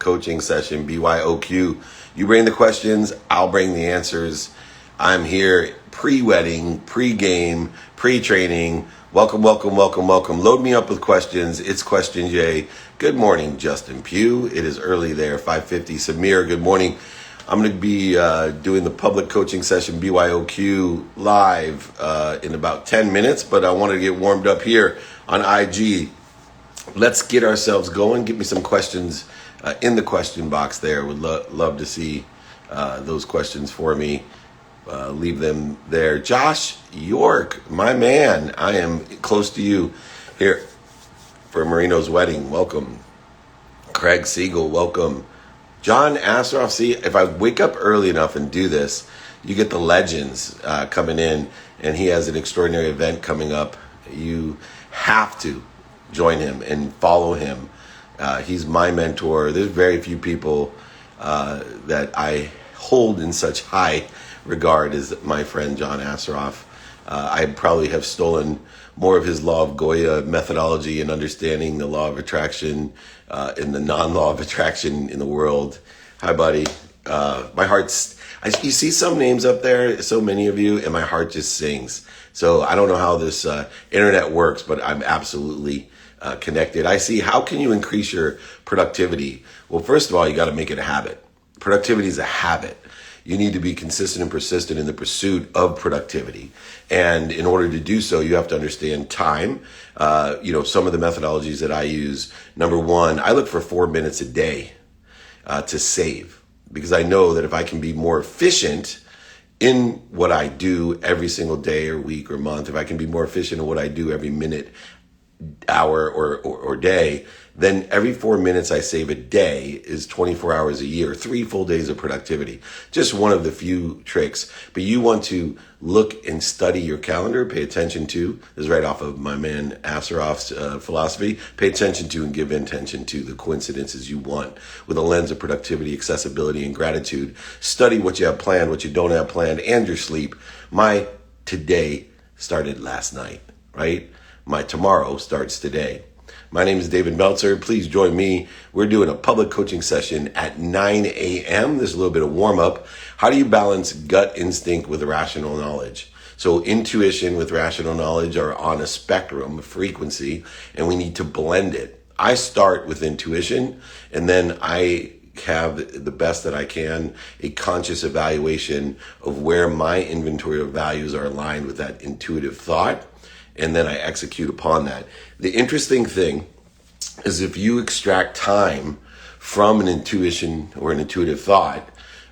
coaching session, byoq. You bring the questions, I'll bring the answers. I'm here pre-wedding, pre-game, pre-training. Welcome. Load me up with questions. It's Question J. Good morning, Justin Pugh. It is early there, 5:50. Samir, good morning. I'm going to be doing the public coaching session, byoq, live in about 10 minutes, but I wanted to get warmed up here on IG. Let's get ourselves going. Get me some questions in the question box there. Would love to see those questions for me. Leave them there. Josh York, my man, I am close to you here for Mourinho's wedding. Welcome. Craig Siegel, welcome. John Asroff, see, if I wake up early enough and do this, you get the legends coming in, and he has an extraordinary event coming up. You have to join him and follow him. He's my mentor. There's very few people that I hold in such high regard as my friend John Asroff. I probably have stolen more of his law of Goya methodology and understanding the law of attraction and the non-law of attraction in the world. Hi, buddy. My heart's... you see some names up there, so many of you, and my heart just sings. So I don't know how this internet works, but I'm absolutely connected. I see, how can you increase your productivity? Well, first of all, you got to make it a habit. Productivity is a habit. You need to be consistent and persistent in the pursuit of productivity. And in order to do so, you have to understand time. Some of the methodologies that I use, number one, I look for 4 minutes a day to save, because I know that if I can be more efficient in what I do every single day or week or month, if I can be more efficient in what I do every minute, hour or day, then every 4 minutes I save a day is 24 hours a year, 3 full days of productivity. Just one of the few tricks. But you want to look and study your calendar, pay attention to, this is right off of my man Asroff's philosophy, pay attention to and give attention to the coincidences you want with a lens of productivity, accessibility, and gratitude. Study what you have planned, what you don't have planned, and your sleep. My today started last night, right? My tomorrow starts today. My name is David Meltzer. Please join me. We're doing a public coaching session at 9 a.m. There's a little bit of warm up. How do you balance gut instinct with rational knowledge? So intuition with rational knowledge are on a spectrum, a frequency, and we need to blend it. I start with intuition, and then I have the best that I can, a conscious evaluation of where my inventory of values are aligned with that intuitive thought. And then I execute upon that. The interesting thing is, if you extract time from an intuition or an intuitive thought,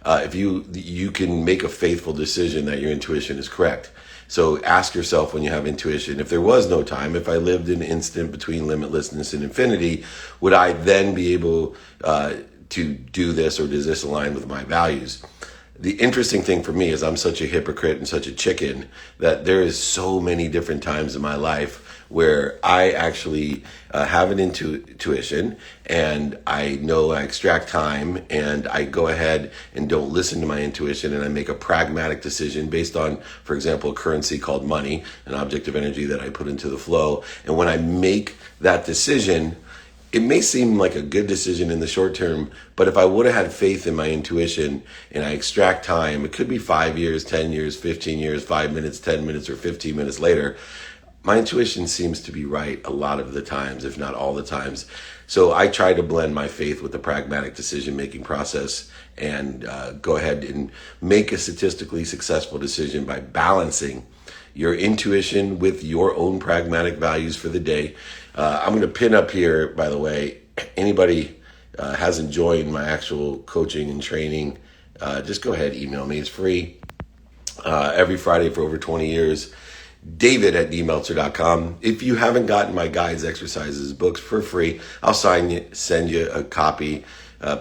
if you can make a faithful decision that your intuition is correct. So ask yourself, when you have intuition, if there was no time, if I lived in an instant between limitlessness and infinity, would I then be able to do this, or does this align with my values? The interesting thing for me is I'm such a hypocrite and such a chicken that there is so many different times in my life where I actually have an intuition, and I know I extract time, and I go ahead and don't listen to my intuition, and I make a pragmatic decision based on, for example, a currency called money, an object of energy that I put into the flow. And when I make that decision, it may seem like a good decision in the short term, but if I would have had faith in my intuition and I extract time, it could be 5 years, 10 years, 15 years, 5 minutes, 10 minutes, or 15 minutes later, my intuition seems to be right a lot of the times, if not all the times. So I try to blend my faith with the pragmatic decision-making process and go ahead and make a statistically successful decision by balancing your intuition with your own pragmatic values for the day. I'm going to pin up here, by the way, anybody hasn't joined my actual coaching and training, just go ahead, email me. It's free every Friday for over 20 years. David@dmeltzer.com. If you haven't gotten my guides, exercises, books for free, I'll send you a copy,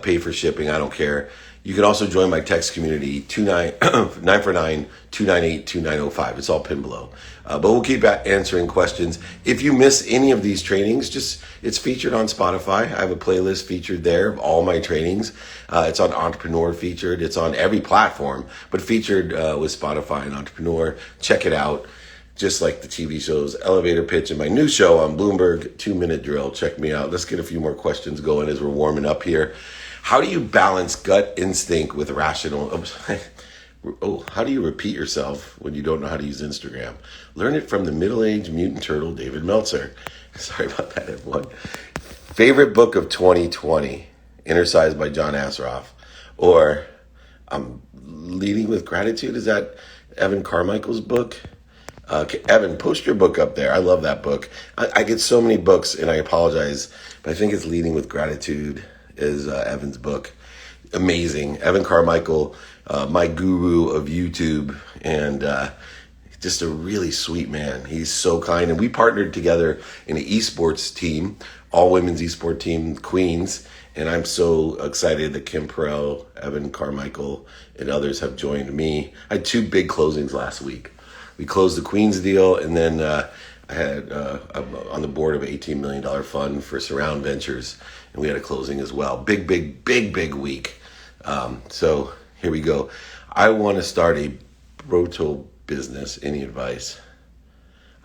pay for shipping, I don't care. You can also join my text community, 949-298-2905. It's all pinned below. But we'll keep answering questions. If you miss any of these trainings, it's featured on Spotify. I have a playlist featured there of all my trainings. It's on Entrepreneur featured. It's on every platform, but featured with Spotify and Entrepreneur. Check it out. Just like the TV shows Elevator Pitch and my new show on Bloomberg, 2 Minute Drill. Check me out. Let's get a few more questions going as we're warming up here. How do you balance gut instinct with rational? Oh, how do you repeat yourself when you don't know how to use Instagram? Learn it from the middle-aged mutant turtle, David Meltzer. Sorry about that, everyone. Favorite book of 2020, Inner Size by John Assaraf, or Leading with Gratitude. Is that Evan Carmichael's book? Evan, post your book up there. I love that book. I get so many books, and I apologize, but I think it's Leading with Gratitude is Evan's book. Amazing. Evan Carmichael, my guru of YouTube, and just a really sweet man. He's so kind. And we partnered together in an esports team, all women's esport team, Queens. And I'm so excited that Kim Perrell, Evan Carmichael, and others have joined me. I had 2 big closings last week. We closed the Queens deal, and then I had I'm on the board of an $18 million fund for Surround Ventures, and we had a closing as well. Big week. So here we go. I want to start a broto business. Any advice?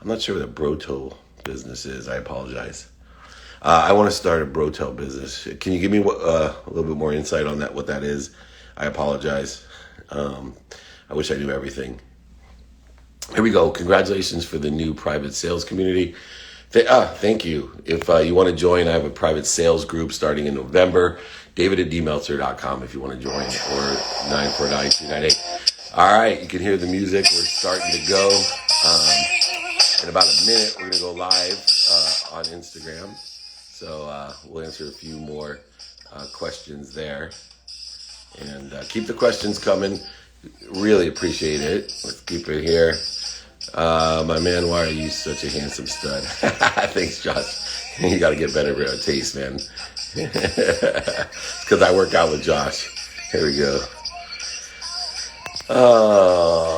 I'm not sure what a broto business is. I apologize. I want to start a brotel business. Can you give me a little bit more insight on that? What that is? I apologize. I wish I knew everything. Here we go. Congratulations for the new private sales community. Thank you. If you want to join, I have a private sales group starting in November. David@dmeltzer.com if you want to join, or 949-298. All right, you can hear the music. We're starting to go. In about a minute, we're going to go live on Instagram. So we'll answer a few more questions there. And keep the questions coming. Really appreciate it. Let's keep it here. My man, why are you such a handsome stud? Thanks, Josh. You got to get better taste, man. It's because I work out with Josh. Here we go.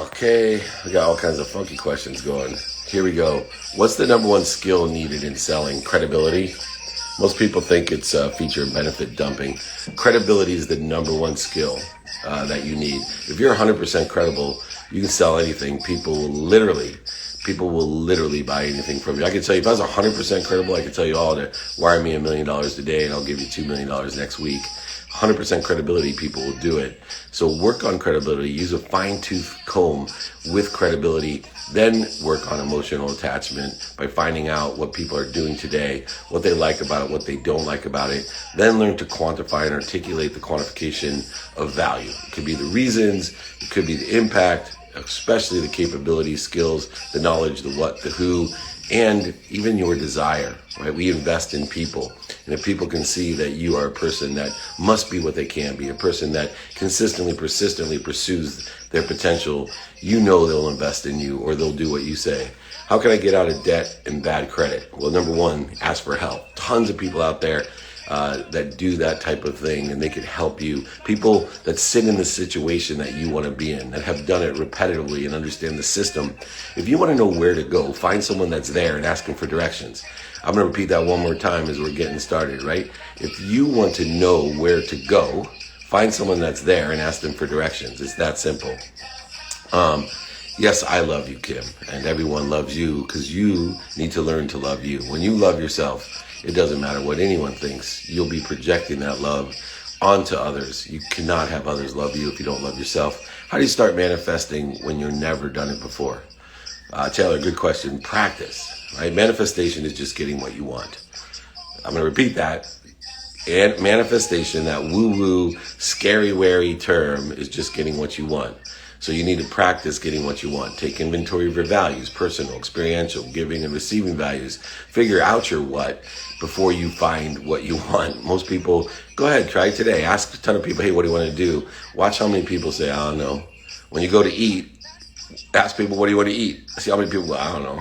Okay. We got all kinds of funky questions going. Here we go. What's the number one skill needed in selling? Credibility. Most people think it's feature and benefit dumping. Credibility is the number one skill that you need. If you're 100% credible, you can sell anything. People will literally buy anything from you. I can tell you, if I was 100% credible, I could tell you all to wire me $1 million today and I'll give you $2 million next week. 100% credibility, people will do it. So work on credibility. Use a fine-tooth comb with credibility. Then work on emotional attachment by finding out what people are doing today, what they like about it, what they don't like about it. Then learn to quantify and articulate the quantification of value. It could be the reasons, it could be the impact, especially the capabilities, skills, the knowledge, the what, the who, and even your desire, right? We invest in people. And if people can see that you are a person that must be what they can be, a person that consistently, persistently pursues their potential, you know they'll invest in you or they'll do what you say. How can I get out of debt and bad credit? Well, number one, ask for help. Tons of people out there that do that type of thing, and they can help you. People that sit in the situation that you want to be in, that have done it repetitively and understand the system. If you want to know where to go, find someone that's there and ask them for directions. I'm going to repeat that one more time as we're getting started, right? If you want to know where to go, find someone that's there and ask them for directions. It's that simple. Yes, I love you, Kim, and everyone loves you because you need to learn to love you. When you love yourself, it doesn't matter what anyone thinks. You'll be projecting that love onto others. You cannot have others love you if you don't love yourself. How do you start manifesting when you've never done it before? Taylor, good question. Practice, right? Manifestation is just getting what you want. I'm going to repeat that. And manifestation, that woo-woo, scary-wary term, is just getting what you want. So you need to practice getting what you want. Take inventory of your values, personal, experiential, giving and receiving values. Figure out your what before you find what you want. Most people, go ahead, try it today. Ask a ton of people, hey, what do you want to do? Watch how many people say, I don't know. When you go to eat, ask people, what do you want to eat? See how many people go, I don't know.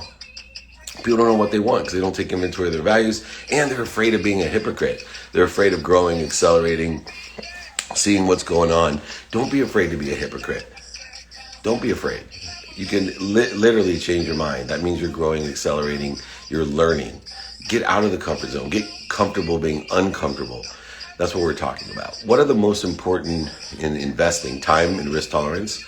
People don't know what they want because they don't take inventory of their values, and they're afraid of being a hypocrite. They're afraid of growing, accelerating, seeing what's going on. Don't be afraid to be a hypocrite. Don't be afraid. You can literally change your mind. That means you're growing, accelerating, you're learning. Get out of the comfort zone. Get comfortable being uncomfortable. That's what we're talking about. What are the most important in investing? Time and risk tolerance.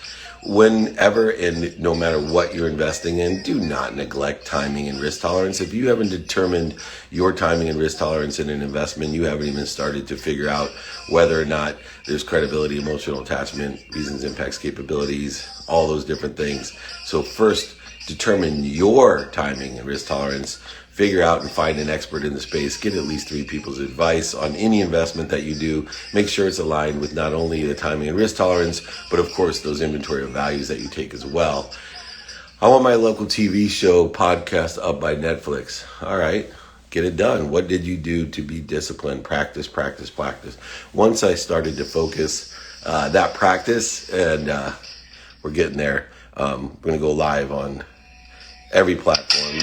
Whenever and no matter what you're investing in, do not neglect timing and risk tolerance. If you haven't determined your timing and risk tolerance in an investment, you haven't even started to figure out whether or not there's credibility, emotional attachment, reasons, impacts, capabilities, all those different things. So first, determine your timing and risk tolerance. Figure out and find an expert in the space. Get at least 3 people's advice on any investment that you do. Make sure it's aligned with not only the timing and risk tolerance, but of course those inventory of values that you take as well. I want my local TV show podcast up by Netflix. All right, get it done. What did you do to be disciplined? Practice, practice, practice. Once I started to focus that practice, and we're getting there. We're going to go live on every platform.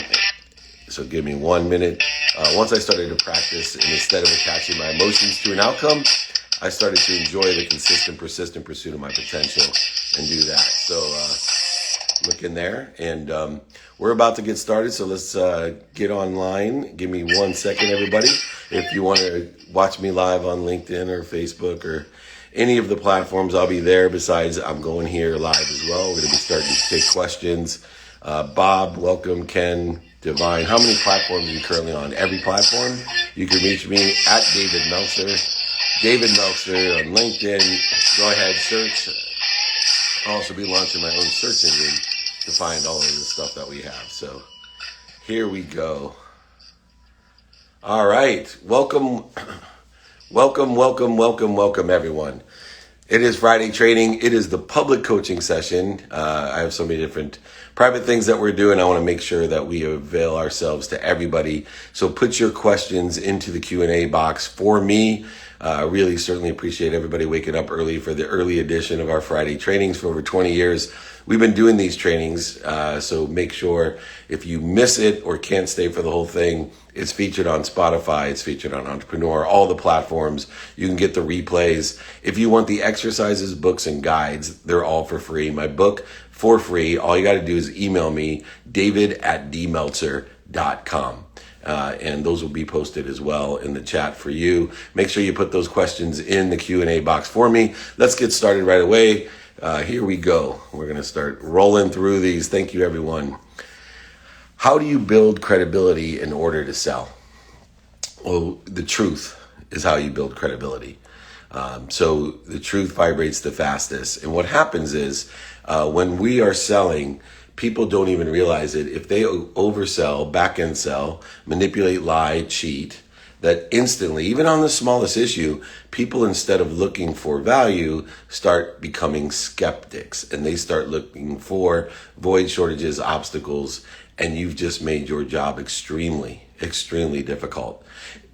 So give me 1 minute. Once I started to practice, and instead of attaching my emotions to an outcome, I started to enjoy the consistent, persistent pursuit of my potential and do that. So look in there, and we're about to get started. So let's get online. Give me 1 second, everybody. If you want to watch me live on LinkedIn or Facebook or any of the platforms, I'll be there. Besides, I'm going here live as well. We're going to be starting to take questions. Bob, welcome. Ken, Divine. How many platforms are you currently on? Every platform. You can reach me at David Meltzer. David Meltzer on LinkedIn. Go ahead, search. I'll also be launching my own search engine to find all of the stuff that we have. So here we go. All right. Welcome, everyone. It is Friday training. It is the public coaching session. I have so many different private things that we're doing. I want to make sure that we avail ourselves to everybody. So put your questions into the Q&A box for me. Really certainly appreciate everybody waking up early for the early edition of our Friday trainings. For over 20 years, we've been doing these trainings. So make sure if you miss it or can't stay for the whole thing, it's featured on Spotify. It's featured on Entrepreneur, all the platforms. You can get the replays. If you want the exercises, books, and guides, they're all for free. My book, for free. All you got to do is email me, david@dmeltzer.com. And those will be posted as well in the chat for you. Make sure you put those questions in the Q&A box for me. Let's get started right away. Here we go. We're going to start rolling through these. Thank you, everyone. How do you build credibility in order to sell? Well, the truth is how you build credibility. So the truth vibrates the fastest. And what happens is when we are selling, people don't even realize it. If they oversell, back-end sell, manipulate, lie, cheat, that instantly, even on the smallest issue, people, instead of looking for value, start becoming skeptics. And they start looking for void, shortages, obstacles, and you've just made your job extremely, extremely difficult.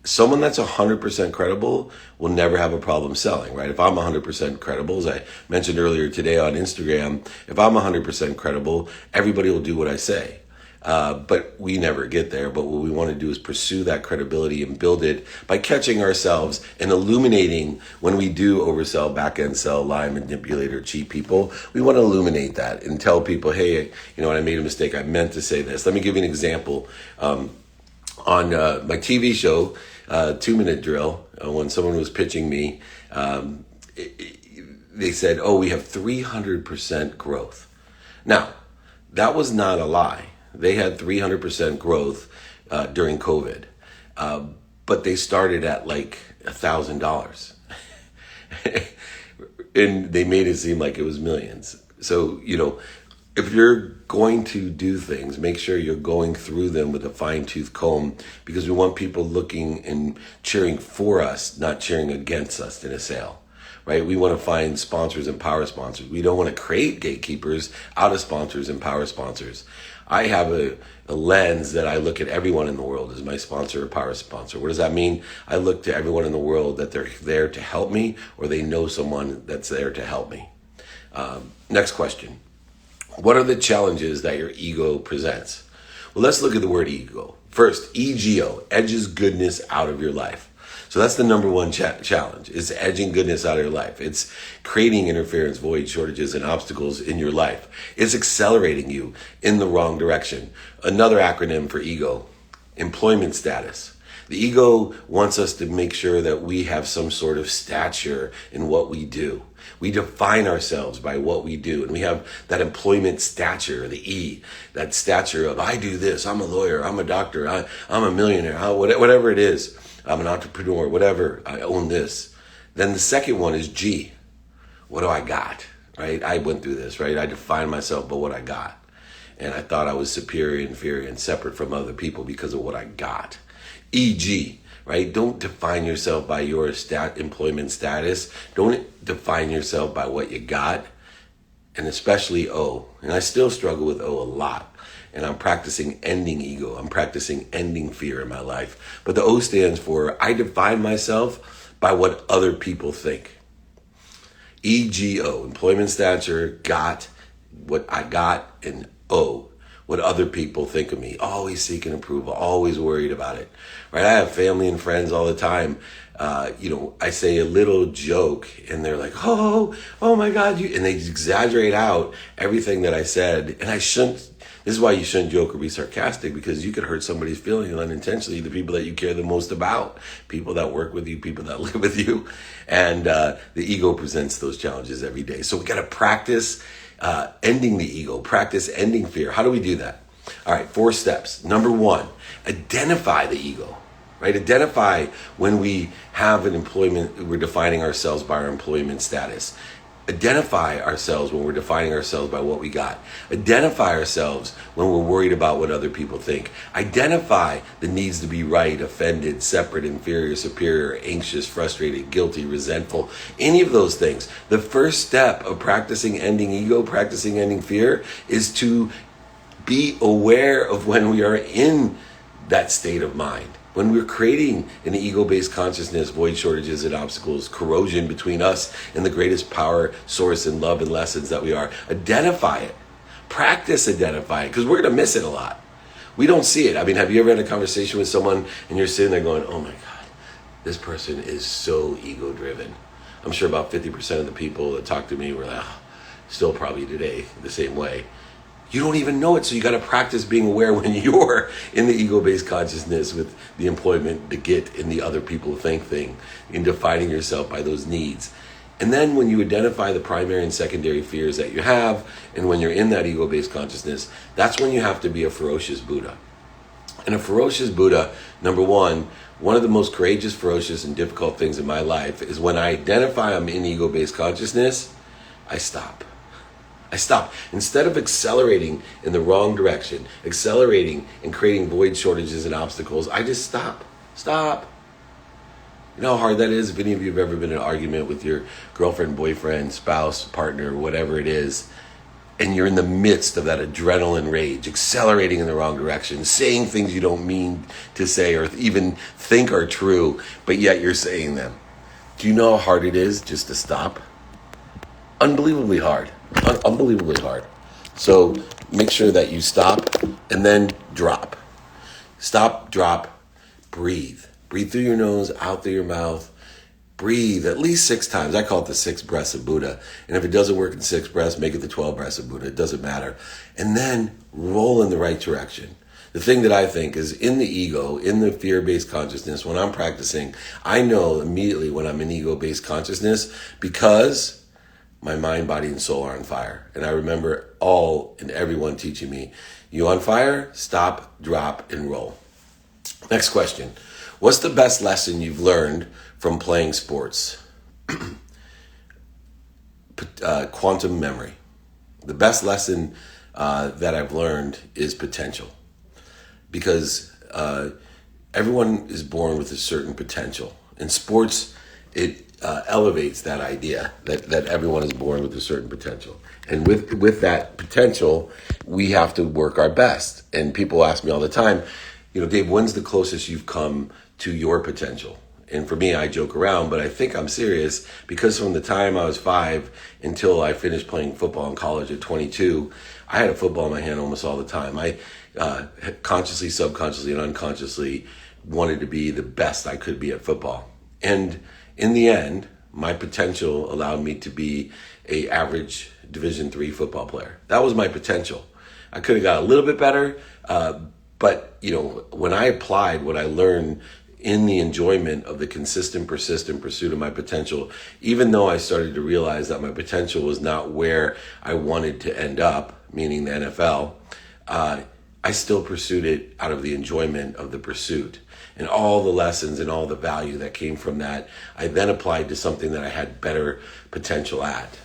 Someone that's 100% credible will never have a problem selling, right? If I'm 100% credible, as I mentioned earlier today on Instagram, if I'm 100% credible, everybody will do what I say. But we never get there. But what we want to do is pursue that credibility and build it by catching ourselves and illuminating when we do oversell, back-end sell, lie, manipulate, or cheat people. We want to illuminate that and tell people, hey, you know what, I made a mistake. I meant to say this. Let me give you an example. On my TV show, 2-Minute Drill, when someone was pitching me, they said, oh, we have 300% growth. Now, that was not a lie. They had 300% growth during COVID, but they started at like $1,000, and they made it seem like it was millions. So, you know, if you're going to do things, make sure you're going through them with a fine-tooth comb, because we want people looking and cheering for us, not cheering against us in a sale. Right? We want to find sponsors and power sponsors. We don't want to create gatekeepers out of sponsors and power sponsors. I have a lens that I look at everyone in the world as my sponsor or power sponsor. What does that mean? I look to everyone in the world that they're there to help me, or they know someone that's there to help me. Next question. What are the challenges that your ego presents? Well, let's look at the word ego. First, EGO, edges goodness out of your life. So that's the number one challenge, is edging goodness out of your life. It's creating interference, void, shortages, and obstacles in your life. It's accelerating you in the wrong direction. Another acronym for ego, employment status. The ego wants us to make sure that we have some sort of stature in what we do. We define ourselves by what we do. And we have that employment stature, the E, that stature of, I do this, I'm a lawyer, I'm a doctor, I'm a millionaire, whatever it is. I'm an entrepreneur, whatever, I own this. Then the second one is G. What do I got, right? I went through this, right? I defined myself by what I got. And I thought I was superior, inferior, and separate from other people because of what I got. E.g., right? Don't define yourself by your employment status. Don't define yourself by what you got. And especially O. And I still struggle with O a lot. And I'm practicing ending ego. I'm practicing ending fear in my life. But the O stands for I define myself by what other people think. E.G.O. Employment stature, got, what I got, and O, what other people think of me. Always seeking approval, always worried about it, right? I have family and friends all the time. I say a little joke and they're like, oh my God, and they exaggerate out everything that I said. And I shouldn't. This is why you shouldn't joke or be sarcastic, because you could hurt somebody's feelings unintentionally, the people that you care the most about, people that work with you, people that live with you. And the ego presents those challenges every day. So we got to practice ending the ego, practice ending fear. How do we do that? All right, 4 steps. Number 1, identify the ego, right? Identify when we have an employment, we're defining ourselves by our employment status. Identify ourselves when we're defining ourselves by what we got. Identify ourselves when we're worried about what other people think. Identify the needs to be right, offended, separate, inferior, superior, anxious, frustrated, guilty, resentful, any of those things. The first step of practicing ending ego, practicing ending fear, is to be aware of when we are in that state of mind. When we're creating an ego-based consciousness, void, shortages, and obstacles, corrosion between us and the greatest power, source, and love and lessons that we are, identify it. Practice identifying, because we're going to miss it a lot. We don't see it. I mean, have you ever had a conversation with someone and you're sitting there going, oh my God, this person is so ego-driven. I'm sure about 50% of the people that talk to me were like, still probably today the same way. You don't even know it, so you got to practice being aware when you're in the ego-based consciousness with the employment, the get, and the other people think thing, in defining yourself by those needs. And then when you identify the primary and secondary fears that you have, and when you're in that ego-based consciousness, that's when you have to be a ferocious Buddha. And a ferocious Buddha, number one of the most courageous, ferocious, and difficult things in my life is when I identify I'm in ego-based consciousness, I stop. Instead of accelerating in the wrong direction, accelerating and creating void, shortages, and obstacles, I just stop. You know how hard that is? If any of you have ever been in an argument with your girlfriend, boyfriend, spouse, partner, whatever it is, and you're in the midst of that adrenaline rage, accelerating in the wrong direction, saying things you don't mean to say or even think are true, but yet you're saying them. Do you know how hard it is just to stop? Unbelievably hard. Unbelievably hard. So make sure that you stop and then drop. Stop, drop, breathe. Breathe through your nose, out through your mouth. Breathe at least 6 times. I call it the 6 breaths of Buddha. And if it doesn't work in 6 breaths, make it the 12 breaths of Buddha. It doesn't matter. And then roll in the right direction. The thing that I think is in the ego, in the fear-based consciousness, when I'm practicing, I know immediately when I'm in ego-based consciousness because my mind, body, and soul are on fire. And I remember all and everyone teaching me, you on fire? Stop, drop, and roll. Next question. What's the best lesson you've learned from playing sports? Quantum memory. The best lesson that I've learned is potential. Because everyone is born with a certain potential. In sports, it elevates that idea that everyone is born with a certain potential. And with that potential, we have to work our best. And people ask me all the time, Dave, when's the closest you've come to your potential? And for me, I joke around, but I think I'm serious, because from the time I was 5 until I finished playing football in college at 22, I had a football in my hand almost all the time. I consciously, subconsciously, and unconsciously wanted to be the best I could be at football. And in the end, my potential allowed me to be an average Division III football player. That was my potential. I could have got a little bit better, but when I applied what I learned in the enjoyment of the consistent, persistent pursuit of my potential, even though I started to realize that my potential was not where I wanted to end up, meaning the NFL, I still pursued it out of the enjoyment of the pursuit. And all the lessons and all the value that came from that, I then applied to something that I had better potential at,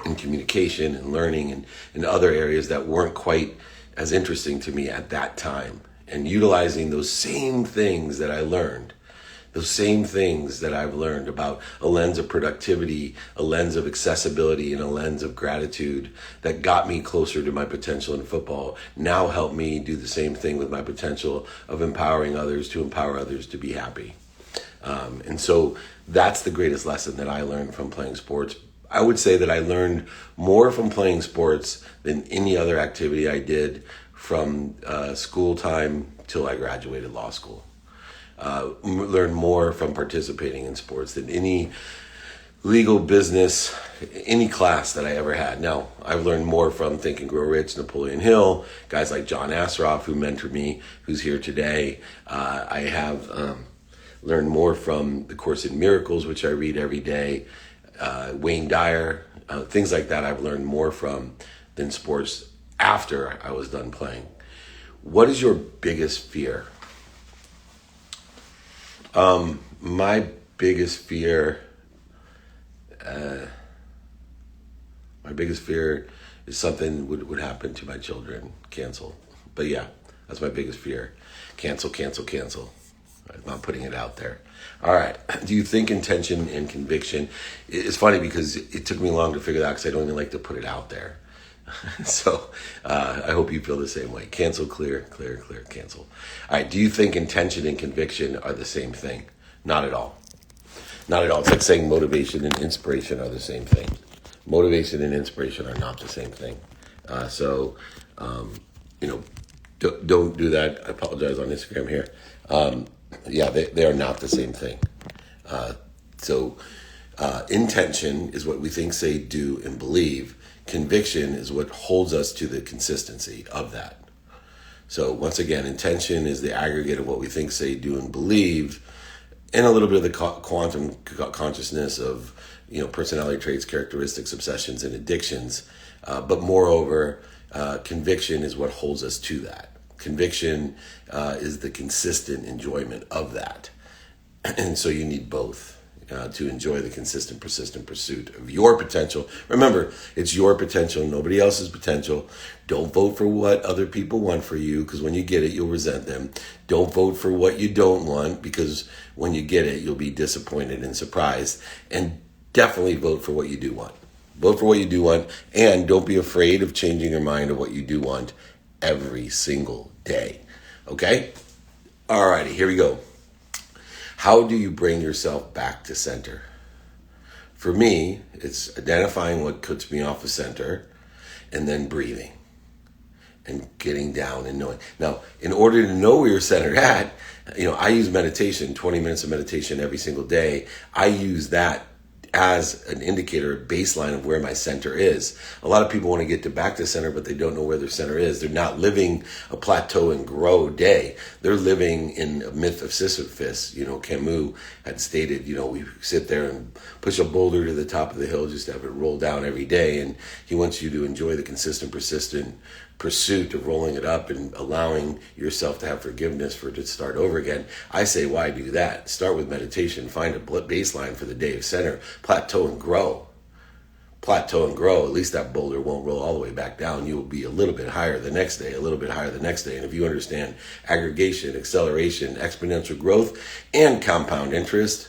in communication and learning and in other areas that weren't quite as interesting to me at that time. And utilizing those same things that I learned, those same things that I've learned about a lens of productivity, a lens of accessibility, and a lens of gratitude that got me closer to my potential in football, now help me do the same thing with my potential of empowering others to empower others to be happy. And so that's the greatest lesson that I learned from playing sports. I would say that I learned more from playing sports than any other activity I did from school time till I graduated law school. Learned more from participating in sports than any legal business, any class that I ever had. Now, I've learned more from Think and Grow Rich, Napoleon Hill, guys like John Assaraf, who mentored me, who's here today. I have learned more from The Course in Miracles, which I read every day, Wayne Dyer, things like that I've learned more from than sports after I was done playing. What is your biggest fear? My biggest fear is something would happen to my children. Cancel. But yeah, that's my biggest fear. Cancel. I'm not putting it out there. All right. Do you think intention and conviction? It's funny because it took me long to figure that out because I don't even like to put it out there. So I hope you feel the same way. Cancel, clear, cancel. All right. Do you think intention and conviction are the same thing? Not at all. Not at all. It's like saying motivation and inspiration are the same thing. Motivation and inspiration are not the same thing. Don't do that. I apologize on Instagram here. They are not the same thing. Intention is what we think, say, do, and believe. Conviction is what holds us to the consistency of that. So once again, intention is the aggregate of what we think, say, do, and believe, and a little bit of the quantum consciousness of, personality traits, characteristics, obsessions, and addictions. But moreover, conviction is what holds us to that. Conviction is the consistent enjoyment of that. And so you need both to enjoy the consistent, persistent pursuit of your potential. Remember, it's your potential, nobody else's potential. Don't vote for what other people want for you, because when you get it, you'll resent them. Don't vote for what you don't want, because when you get it, you'll be disappointed and surprised. And definitely vote for what you do want. Vote for what you do want, and don't be afraid of changing your mind of what you do want every single day. Okay? Alrighty, here we go. How do you bring yourself back to center? For me, it's identifying what puts me off of center and then breathing and getting down and knowing. Now, in order to know where you're centered at, I use meditation, 20 minutes of meditation every single day. I use that as an indicator, a baseline of where my center is. A lot of people want to get back to center, but they don't know where their center is. They're not living a plateau and grow day. They're living in a myth of Sisyphus. Camus had stated, we sit there and push a boulder to the top of the hill just to have it roll down every day. And he wants you to enjoy the consistent, persistent pursuit of rolling it up and allowing yourself to have forgiveness for it to start over again. I say, why do that? Start with meditation. Find a baseline for the day of center. Plateau and grow. At least that boulder won't roll all the way back down. You will be a little bit higher the next day, a little bit higher the next day. And if you understand aggregation, acceleration, exponential growth, and compound interest,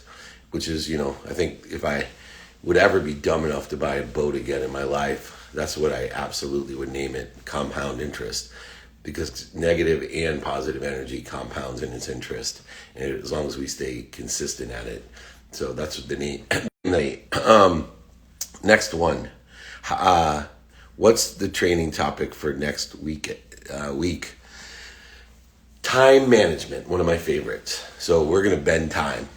which is, I think if I would ever be dumb enough to buy a boat again in my life, that's what I absolutely would name it, compound interest, because negative and positive energy compounds in its interest, and as long as we stay consistent at it. So that's what the name. Next one. What's the training topic for next week? Time management, one of my favorites. So we're going to bend time.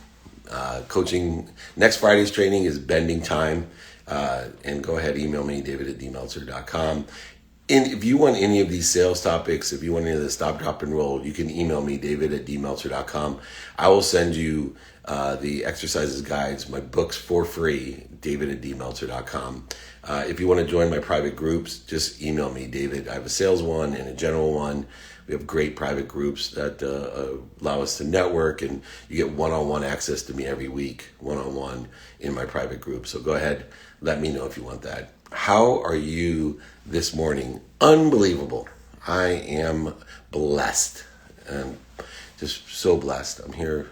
Coaching, next Friday's training is bending time. And go ahead, email me, david@dmeltzer.com. And if you want any of these sales topics, if you want any of the stop, drop, and roll, you can email me, david@dmeltzer.com. I will send you the exercises guides, my books for free, david@dmeltzer.com. If you want to join my private groups, just email me, David. I have a sales one and a general one. We have great private groups that allow us to network, and you get one-on-one access to me every week, one-on-one in my private group. So go ahead, let me know if you want that. How are you this morning? Unbelievable. I am blessed. I'm just so blessed. I'm here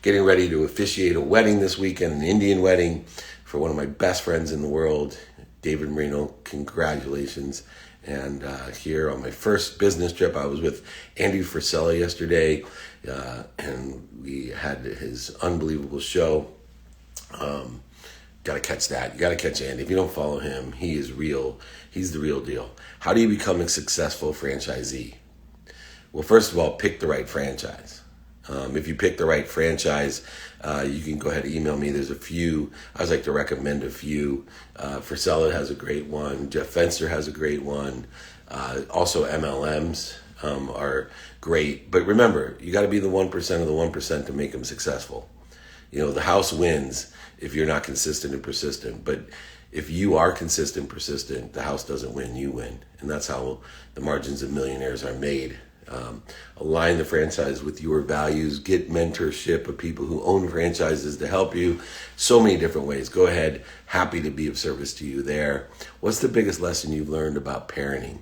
getting ready to officiate a wedding this weekend, an Indian wedding for one of my best friends in the world, David Mourinho. Congratulations. And here on my first business trip, I was with Andy Frisella yesterday, and we had his unbelievable show. Got to catch that. You got to catch Andy. If you don't follow him, he is real. He's the real deal. How do you become a successful franchisee? Well, first of all, pick the right franchise. If you pick the right franchise, you can go ahead and email me. There's a few. I always like to recommend a few. Frisella has a great one. Jeff Fenster has a great one. Also, MLMs are great. But remember, you got to be the 1% of the 1% to make them successful. You know, the house wins if you're not consistent and persistent. But if you are consistent, persistent, the house doesn't win, you win. And that's how the margins of millionaires are made. Align the franchise with your values. Get mentorship of people who own franchises to help you. So many different ways. Go ahead. Happy to be of service to you there. What's the biggest lesson you've learned about parenting?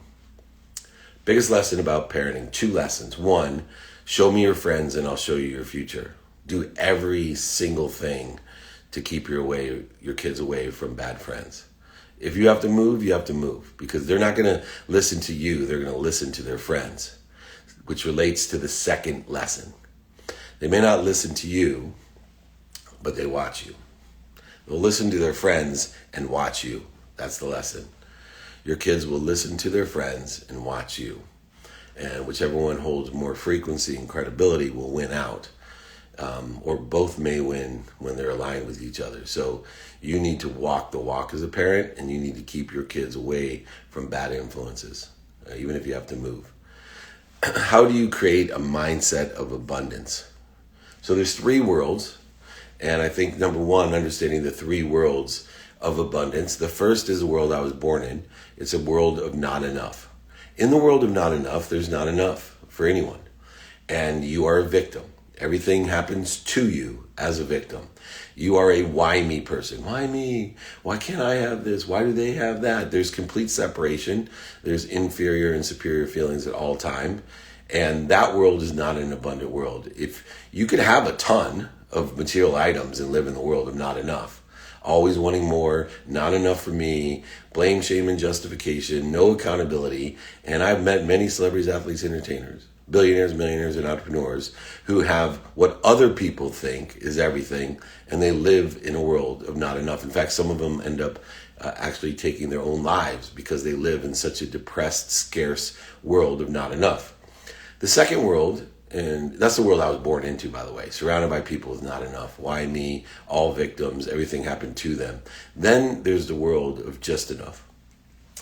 Biggest lesson about parenting. 2 lessons. 1, show me your friends and I'll show you your future. Do every single thing to keep your kids away from bad friends. If you have to move, you have to move, because they're not going to listen to you. They're going to listen to their friends, which relates to the second lesson. They may not listen to you, but they watch you. They'll listen to their friends and watch you. That's the lesson. Your kids will listen to their friends and watch you. And whichever one holds more frequency and credibility will win out. Or both may win when they're aligned with each other. So you need to walk the walk as a parent, and you need to keep your kids away from bad influences, even if you have to move. How do you create a mindset of abundance? So there's 3 worlds, and I think number 1, understanding the 3 worlds of abundance. The first is the world I was born in. It's a world of not enough. In the world of not enough, there's not enough for anyone, and you are a victim. Everything happens to you as a victim. You are a why me person. Why me? Why can't I have this? Why do they have that? There's complete separation. There's inferior and superior feelings at all time. And that world is not an abundant world. If you could have a ton of material items and live in the world of not enough, always wanting more, not enough for me, blame, shame, and justification, no accountability. And I've met many celebrities, athletes, entertainers, billionaires, millionaires, and entrepreneurs who have what other people think is everything, and they live in a world of not enough. In fact, some of them end up actually taking their own lives because they live in such a depressed, scarce world of not enough. The second world, and that's the world I was born into, by the way, surrounded by people with not enough. Why me? All victims. Everything happened to them. Then there's the world of just enough.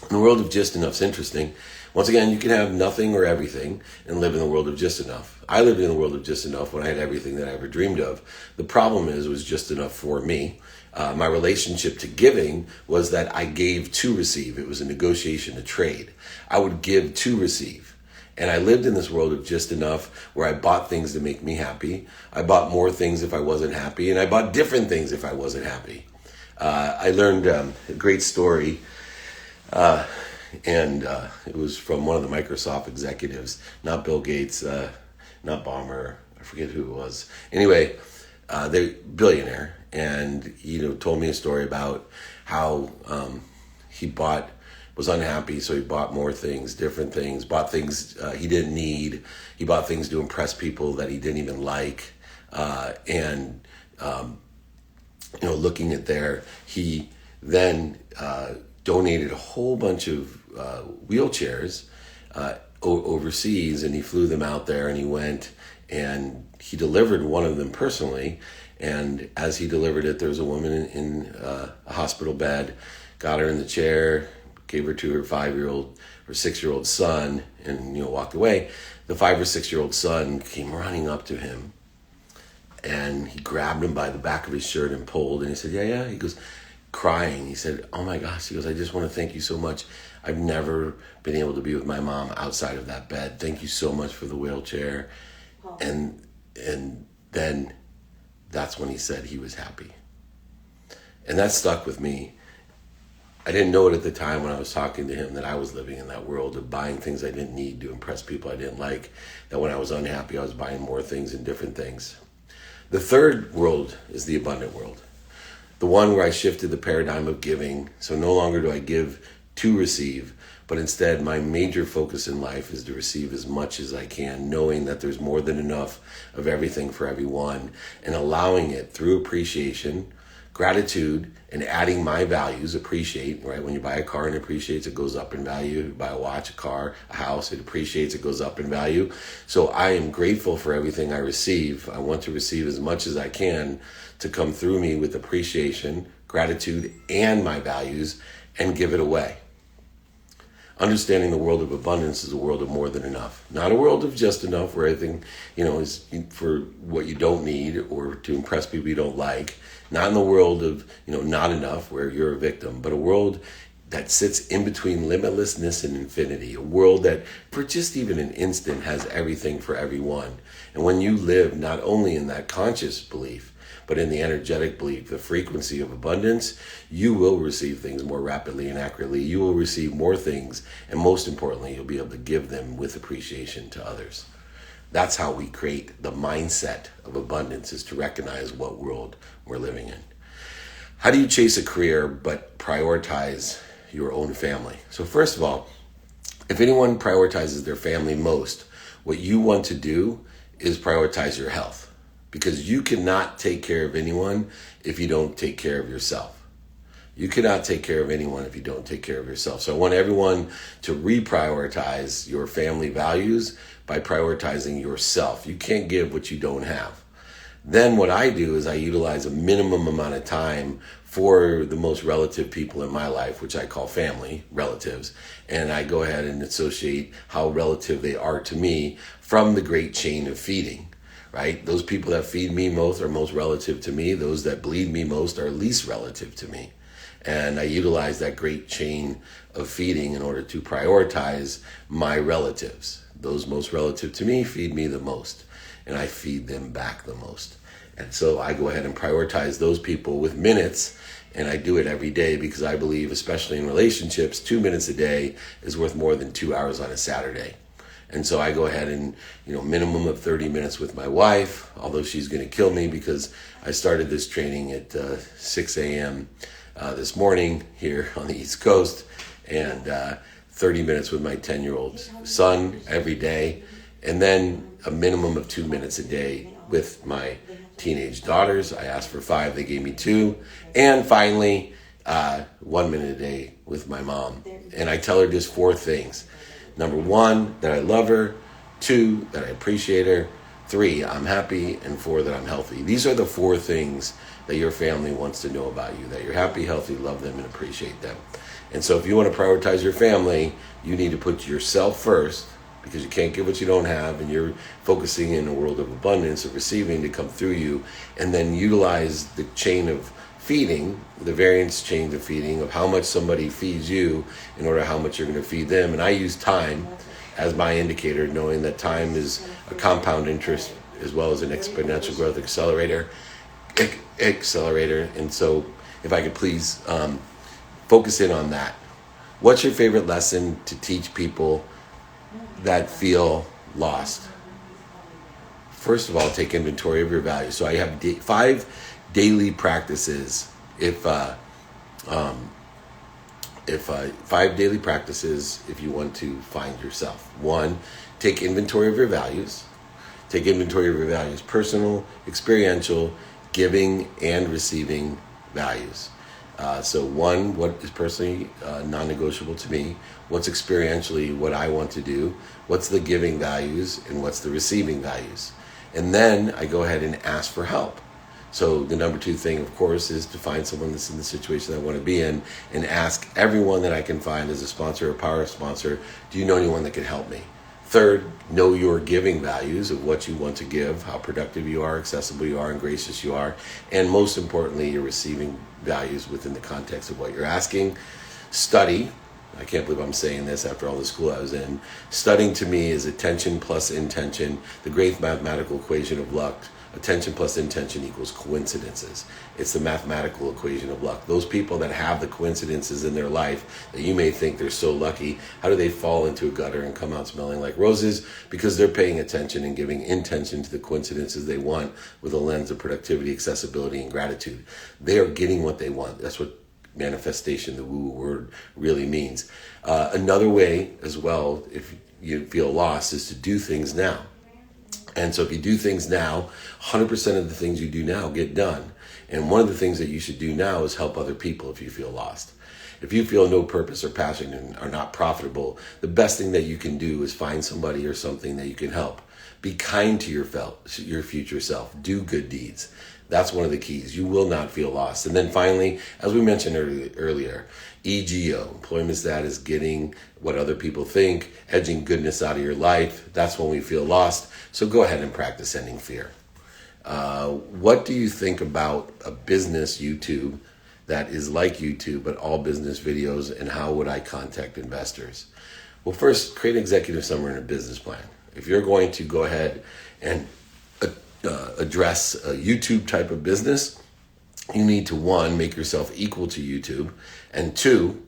And the world of just enough is interesting. Once again, you can have nothing or everything and live in the world of just enough. I lived in the world of just enough when I had everything that I ever dreamed of. The problem is, it was just enough for me. My relationship to giving was that I gave to receive. It was a negotiation, a trade. I would give to receive. And I lived in this world of just enough where I bought things to make me happy. I bought more things if I wasn't happy. And I bought different things if I wasn't happy. I learned a great story. And it was from one of the Microsoft executives, not Bill Gates, not Ballmer, I forget who it was. Anyway, they're billionaire, and told me a story about how he was unhappy, so he bought more things, different things, bought things he didn't need. He bought things to impress people that he didn't even like, looking at there, he then donated a whole bunch of wheelchairs overseas, and he flew them out there, and he went and he delivered one of them personally. And as he delivered it, there was a woman in a hospital bed, got her in the chair, gave her to her 5-year-old or 6-year-old son and, walked away. The 5 or 6-year-old son came running up to him and he grabbed him by the back of his shirt and pulled, and he said, yeah. He goes, crying. He said, oh my gosh. He goes, I just want to thank you so much. I've never been able to be with my mom outside of that bed. Thank you so much for the wheelchair. And then that's when he said he was happy. And that stuck with me. I didn't know it at the time when I was talking to him that I was living in that world of buying things I didn't need to impress people I didn't like. That when I was unhappy, I was buying more things and different things. The third world is the abundant world. The one where I shifted the paradigm of giving. So no longer do I give to receive, but instead my major focus in life is to receive as much as I can, knowing that there's more than enough of everything for everyone, and allowing it through appreciation, gratitude, and adding my values. Appreciate, right? When you buy a car and it appreciates, it goes up in value. You buy a watch, a car, a house, it appreciates, it goes up in value. So I am grateful for everything I receive. I want to receive as much as I can to come through me with appreciation, gratitude, and my values, and give it away. Understanding the world of abundance is a world of more than enough. Not a world of just enough where everything, is for what you don't need or to impress people you don't like. Not in the world of, not enough where you're a victim, but a world that sits in between limitlessness and infinity. A world that for just even an instant has everything for everyone. And when you live not only in that conscious belief, but in the energetic belief, the frequency of abundance, you will receive things more rapidly and accurately. You will receive more things, and most importantly, you'll be able to give them with appreciation to others. That's how we create the mindset of abundance, is to recognize what world we're living in. How do you chase a career but prioritize your own family? So first of all, if anyone prioritizes their family most, what you want to do is prioritize your health. Because you cannot take care of anyone if you don't take care of yourself. You cannot take care of anyone if you don't take care of yourself. So I want everyone to reprioritize your family values by prioritizing yourself. You can't give what you don't have. Then what I do is I utilize a minimum amount of time for the most relative people in my life, which I call family, relatives. And I go ahead and associate how relative they are to me from the great chain of feeding. Right? Those people that feed me most are most relative to me. Those that bleed me most are least relative to me. And I utilize that great chain of feeding in order to prioritize my relatives. Those most relative to me feed me the most, and I feed them back the most. And so I go ahead and prioritize those people with minutes, and I do it every day because I believe, especially in relationships, 2 minutes a day is worth more than 2 hours on a Saturday. And so I go ahead and, minimum of 30 minutes with my wife, although she's going to kill me because I started this training at 6 a.m. This morning here on the East Coast, and 30 minutes with my 10-year-old son every day, and then a minimum of 2 minutes a day with my teenage daughters. I asked for 5, they gave me 2. And finally, 1 minute a day with my mom. And I tell her just 4 things. Number 1, that I love her. 2, that I appreciate her. 3, I'm happy. And 4, that I'm healthy. These are the 4 things that your family wants to know about you, that you're happy, healthy, love them, and appreciate them. And so if you want to prioritize your family, you need to put yourself first, because you can't give what you don't have, and you're focusing in a world of abundance, of receiving to come through you, and then utilize the chain of feeding, the variance chain of feeding of how much somebody feeds you in order to how much you're going to feed them. And I use time as my indicator, knowing that time is a compound interest as well as an exponential growth accelerator. And so if I could please focus in on that. What's your favorite lesson to teach people that feel lost? First of all, take inventory of your values. So I have 5 daily practices. If 5 daily practices if you want to find yourself. 1, take inventory of your values. Take inventory of your values: personal, experiential, giving, and receiving values. So 1, what is personally non-negotiable to me? What's experientially what I want to do? What's the giving values? And what's the receiving values? And then I go ahead and ask for help. So the number two thing, of course, is to find someone that's in the situation I want to be in and ask everyone that I can find as a sponsor or power sponsor, do you know anyone that could help me? Third, know your giving values of what you want to give, how productive you are, accessible you are, and gracious you are. And most importantly, your receiving values within the context of what you're asking. Study. I can't believe I'm saying this after all the school I was in. Studying to me is attention plus intention, the great mathematical equation of luck. Attention plus intention equals coincidences. It's the mathematical equation of luck. Those people that have the coincidences in their life that you may think they're so lucky, how do they fall into a gutter and come out smelling like roses? Because they're paying attention and giving intention to the coincidences they want with a lens of productivity, accessibility, and gratitude. They are getting what they want. That's what manifestation, the woo word, really means. Another way as well, if you feel lost, is to do things now. And so if you do things now, 100% of the things you do now get done. And one of the things that you should do now is help other people if you feel lost. If you feel no purpose or passion and are not profitable, the best thing that you can do is find somebody or something that you can help. Be kind to your future self. Do good deeds. That's one of the keys. You will not feel lost. And then finally, as we mentioned earlier, EGO, employment status, getting what other people think, edging goodness out of your life. That's when we feel lost. So go ahead and practice ending fear. What do you think about a business YouTube that is like YouTube, but all business videos, and how would I contact investors? Well, first, create an executive summary and a business plan. If you're going to go ahead and address a YouTube type of business, you need to, one, make yourself equal to YouTube, and two,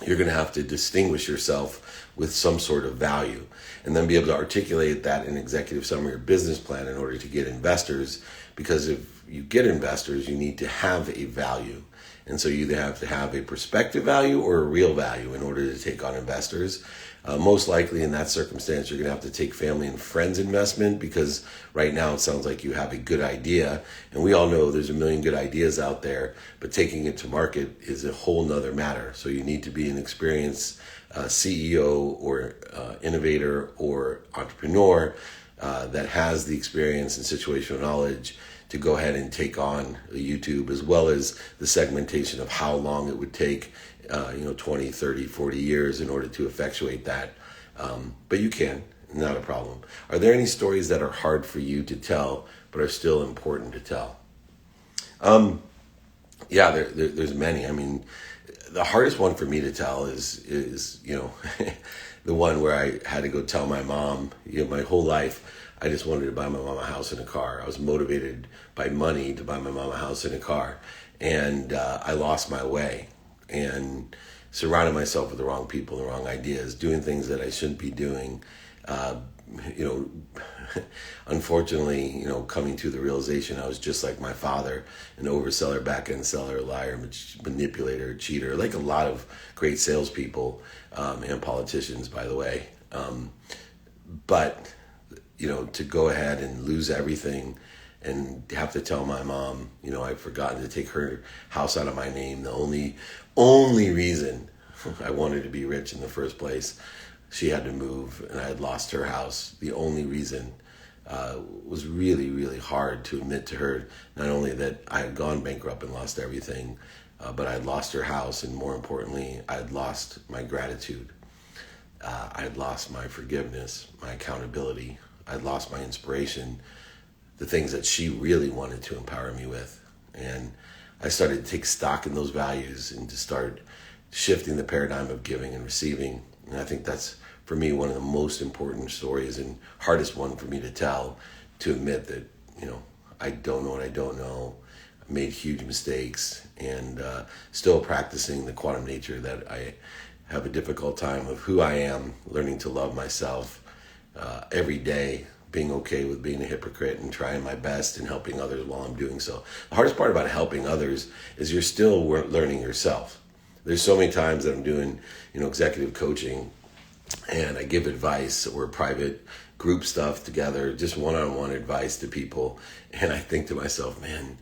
you're going to have to distinguish yourself with some sort of value, and then be able to articulate that in executive summary or business plan in order to get investors. Because if you get investors, you need to have a value. And so you either have to have a perspective value or a real value in order to take on investors. Most likely in that circumstance, you're going to have to take family and friends investment, because right now it sounds like you have a good idea. And we all know there's a million good ideas out there, but taking it to market is a whole nother matter. So you need to be an experienced CEO or innovator or entrepreneur that has the experience and situational knowledge to go ahead and take on YouTube, as well as the segmentation of how long it would take 20, 30, 40 years in order to effectuate that. But you can, not a problem. Are there any stories that are hard for you to tell, but are still important to tell? Yeah, there's many. I mean, the hardest one for me to tell is the one where I had to go tell my mom, my whole life, I just wanted to buy my mom a house and a car. I was motivated by money to buy my mom a house and a car. And I lost my way and surrounded myself with the wrong people, the wrong ideas, doing things that I shouldn't be doing. Unfortunately, coming to the realization I was just like my father, an overseller, back-end seller, liar, manipulator, cheater, like a lot of great salespeople and politicians, by the way. But to go ahead and lose everything and have to tell my mom, I've forgotten to take her house out of my name. The only reason I wanted to be rich in the first place, she had to move and I had lost her house. The only reason was really, really hard to admit to her, not only that I had gone bankrupt and lost everything, but I had lost her house, and more importantly, I had lost my gratitude. I had lost my forgiveness, my accountability. I'd lost my inspiration, the things that she really wanted to empower me with. And I started to take stock in those values and to start shifting the paradigm of giving and receiving. And I think that's, for me, one of the most important stories and hardest one for me to tell, to admit that, I don't know what I don't know. I made huge mistakes, and still practicing the quantum nature that I have a difficult time of who I am, learning to love myself every day, being okay with being a hypocrite and trying my best and helping others while I'm doing so. The hardest part about helping others is you're still learning yourself. There's so many times that I'm doing, executive coaching, and I give advice or private group stuff together, just one-on-one advice to people. And I think to myself, man,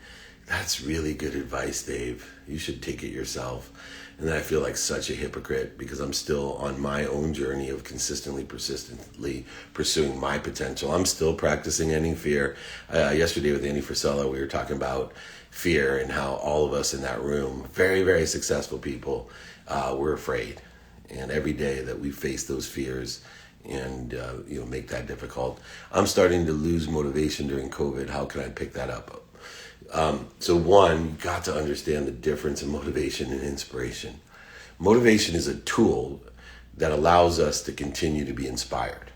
That's really good advice, Dave. You should take it yourself. And then I feel like such a hypocrite because I'm still on my own journey of consistently, persistently pursuing my potential. I'm still practicing ending fear. Yesterday with Andy Frisella, we were talking about fear and how all of us in that room, very, very successful people, we're afraid. And every day that we face those fears and make that difficult, I'm starting to lose motivation during COVID. How can I pick that up? So one, you got to understand the difference in motivation and inspiration. Motivation is a tool that allows us to continue to be inspired.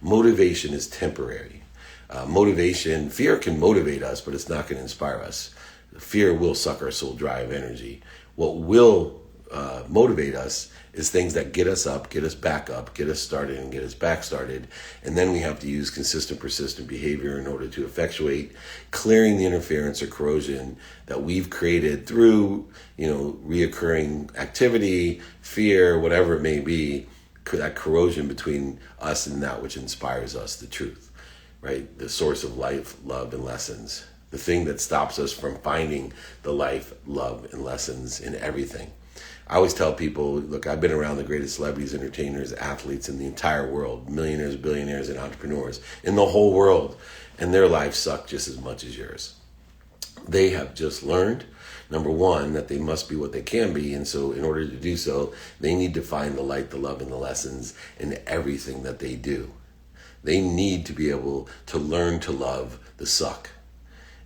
Motivation is temporary. Fear can motivate us, but it's not going to inspire us. Fear will suck our soul dry of energy. What will motivate us is things that get us up, get us back up, get us started, and get us back started. And then we have to use consistent, persistent behavior in order to effectuate clearing the interference or corrosion that we've created through, reoccurring activity, fear, whatever it may be, that corrosion between us and that which inspires us, the truth, right? The source of life, love, and lessons. The thing that stops us from finding the life, love, and lessons in everything. I always tell people, look, I've been around the greatest celebrities, entertainers, athletes in the entire world, millionaires, billionaires, and entrepreneurs in the whole world, and their lives suck just as much as yours. They have just learned, number one, that they must be what they can be, and so in order to do so, they need to find the light, the love, and the lessons in everything that they do. They need to be able to learn to love the suck.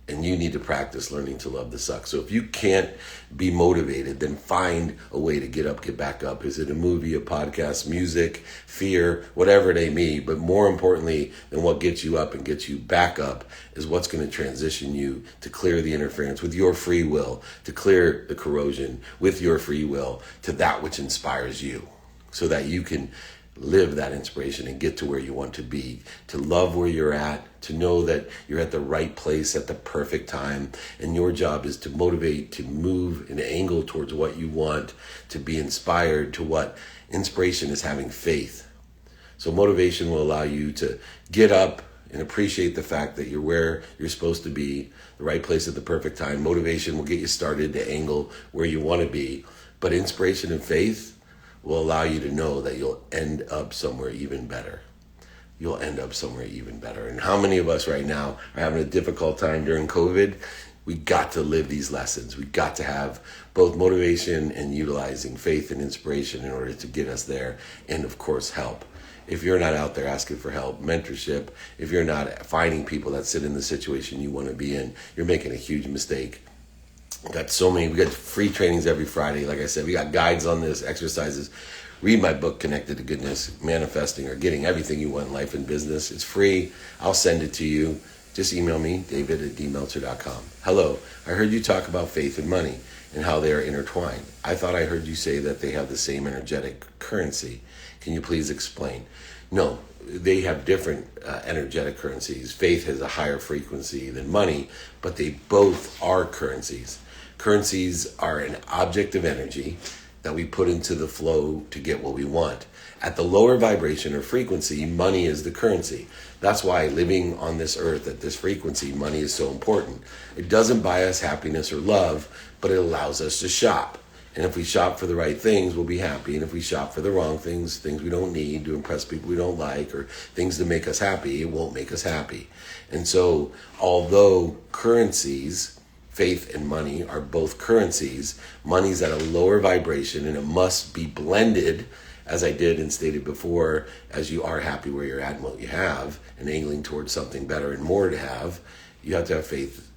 And you need to practice learning to love the suck. So if you can't be motivated, then find a way to get up, get back up. Is it a movie, a podcast, music, fear, whatever it may be? But more importantly than what gets you up and gets you back up is what's going to transition you to clear the interference with your free will, to clear the corrosion with your free will to that which inspires you, so that you can live that inspiration and get to where you want to be, to love where you're at, to know that you're at the right place at the perfect time. And your job is to motivate, to move an angle towards what you want, to be inspired to what inspiration is having faith. So motivation will allow you to get up and appreciate the fact that you're where you're supposed to be, the right place at the perfect time. Motivation will get you started to angle where you want to be. But inspiration and faith will allow you to know that you'll end up somewhere even better. You'll end up somewhere even better. And how many of us right now are having a difficult time during COVID? We got to live these lessons. We got to have both motivation and utilizing faith and inspiration in order to get us there. And of course, help. If you're not out there asking for help, mentorship, if you're not finding people that sit in the situation you want to be in, you're making a huge mistake. We got free trainings every Friday. Like I said, we got guides on this, exercises. Read my book, Connected to Goodness, Manifesting or Getting Everything You Want in Life and Business. It's free. I'll send it to you. Just email me, david@dmeltzer.com. Hello, I heard you talk about faith and money and how they are intertwined. I thought I heard you say that they have the same energetic currency. Can you please explain? No, they have different energetic currencies. Faith has a higher frequency than money, but they both are currencies. Currencies are an object of energy that we put into the flow to get what we want. At the lower vibration or frequency, money is the currency. That's why living on this earth at this frequency, money is so important. It doesn't buy us happiness or love, but it allows us to shop. And if we shop for the right things, we'll be happy. And if we shop for the wrong things, things we don't need to impress people we don't like, or things to make us happy, it won't make us happy. And so, although currencies, faith and money are both currencies, money's at a lower vibration and it must be blended, as I did and stated before, as you are happy where you're at and what you have, and angling towards something better and more to have, you have to have faith,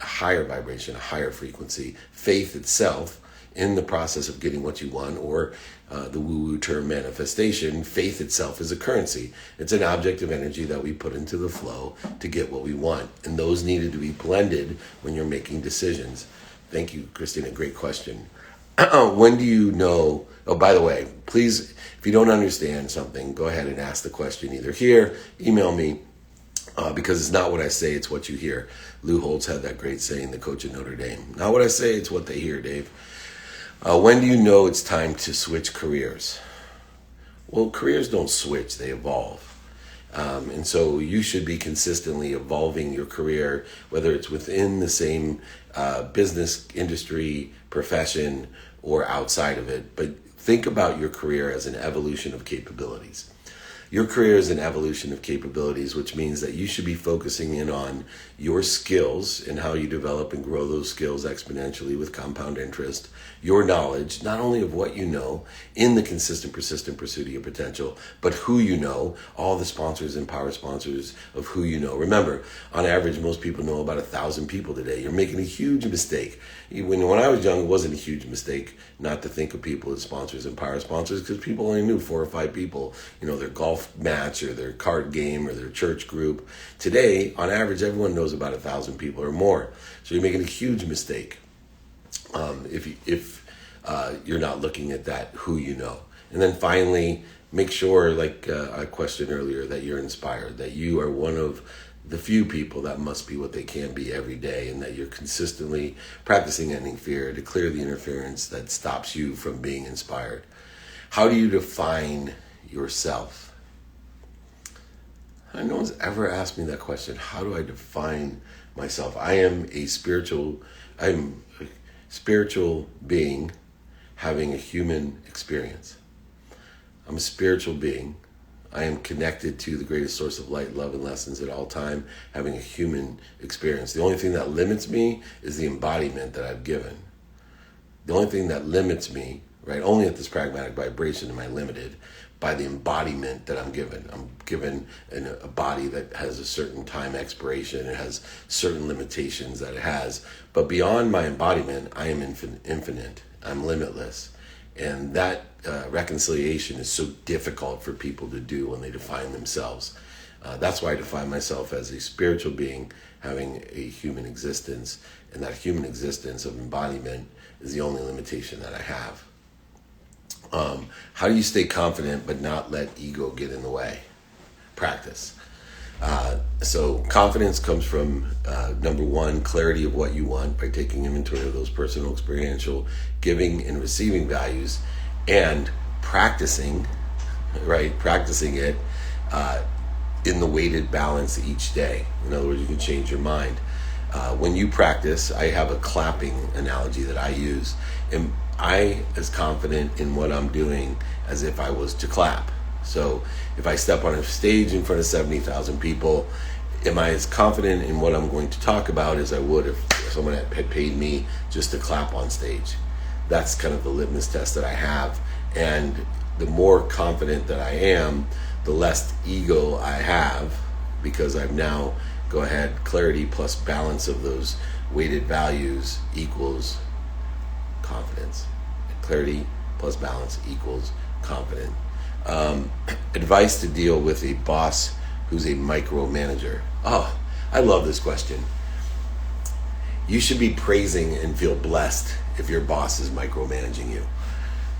a higher vibration, a higher frequency. Faith itself, in the process of getting what you want, or the woo-woo term manifestation, faith itself is a currency. It's an object of energy that we put into the flow to get what we want. And those needed to be blended when you're making decisions. Thank you, Christina. Great question. When do you know? Oh, by the way, please, if you don't understand something, go ahead and ask the question either here, email me, because it's not what I say, it's what you hear. Lou Holtz had that great saying, the coach at Notre Dame. Not what I say, it's what they hear, Dave. When do you know it's time to switch careers? Well, careers don't switch, they evolve. And so you should be consistently evolving your career, whether it's within the same business, industry, profession, or outside of it. But think about your career as an evolution of capabilities. Your career is an evolution of capabilities, which means that you should be focusing in on your skills and how you develop and grow those skills exponentially with compound interest, your knowledge, not only of what you know in the consistent, persistent pursuit of your potential, but who you know, all the sponsors and power sponsors of who you know. Remember, on average, most people know about 1,000 people today. You're making a huge mistake. When I was young, it wasn't a huge mistake not to think of people as sponsors and power sponsors, because people only knew 4 or 5 people, their golf match or their card game or their church group. Today, on average, everyone knows about 1,000 people or more. So you're making a huge mistake if you're not looking at that, who you know. And then finally, make sure, like I questioned earlier, that you're inspired, that you are one of the few people that must be what they can be every day, and that you're consistently practicing ending fear to clear the interference that stops you from being inspired. How do you define yourself? No one's ever asked me that question. How do I define myself? I'm a spiritual being having a human experience. I'm a spiritual being. I am connected to the greatest source of light, love, and lessons at all time, having a human experience. The only thing that limits me is the embodiment that I've given. The only thing that limits me, right, only at this pragmatic vibration am I limited by the embodiment that I'm given. I'm given a body that has a certain time expiration. It has certain limitations that it has. But beyond my embodiment, I am infinite. I'm limitless. And that reconciliation is so difficult for people to do when they define themselves. That's why I define myself as a spiritual being having a human existence. And that human existence of embodiment is the only limitation that I have. How do you stay confident but not let ego get in the way? Practice. So confidence comes from, number one, clarity of what you want by taking inventory of those personal, experiential, giving and receiving values, and practicing it in the weighted balance each day. In other words, you can change your mind. When you practice, I have a clapping analogy that I use. And I as confident in what I'm doing as if I was to clap. So if I step on a stage in front of 70,000 people, am I as confident in what I'm going to talk about as I would if someone had paid me just to clap on stage? That's kind of the litmus test that I have. And the more confident that I am, the less ego I have, because I've now clarity plus balance of those weighted values equals confidence. Clarity plus balance equals confident. Advice to deal with a boss who's a micromanager. Oh, I love this question. You should be praising and feel blessed if your boss is micromanaging you,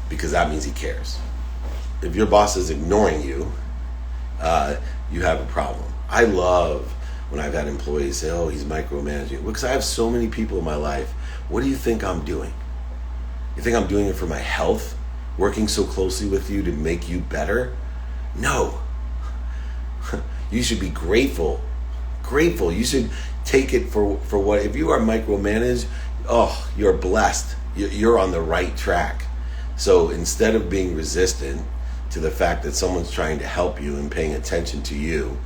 because that means he cares. If your boss is ignoring you, you have a problem. I love when I've had employees say, oh, he's micromanaging, because I have so many people in my life. What do you think I'm doing? You think I'm doing it for my health? Working so closely with you to make you better? No. You should be grateful. You should take it for what, if you are micromanaged, oh, you're blessed. You're on the right track. So instead of being resistant to the fact that someone's trying to help you and paying attention to you,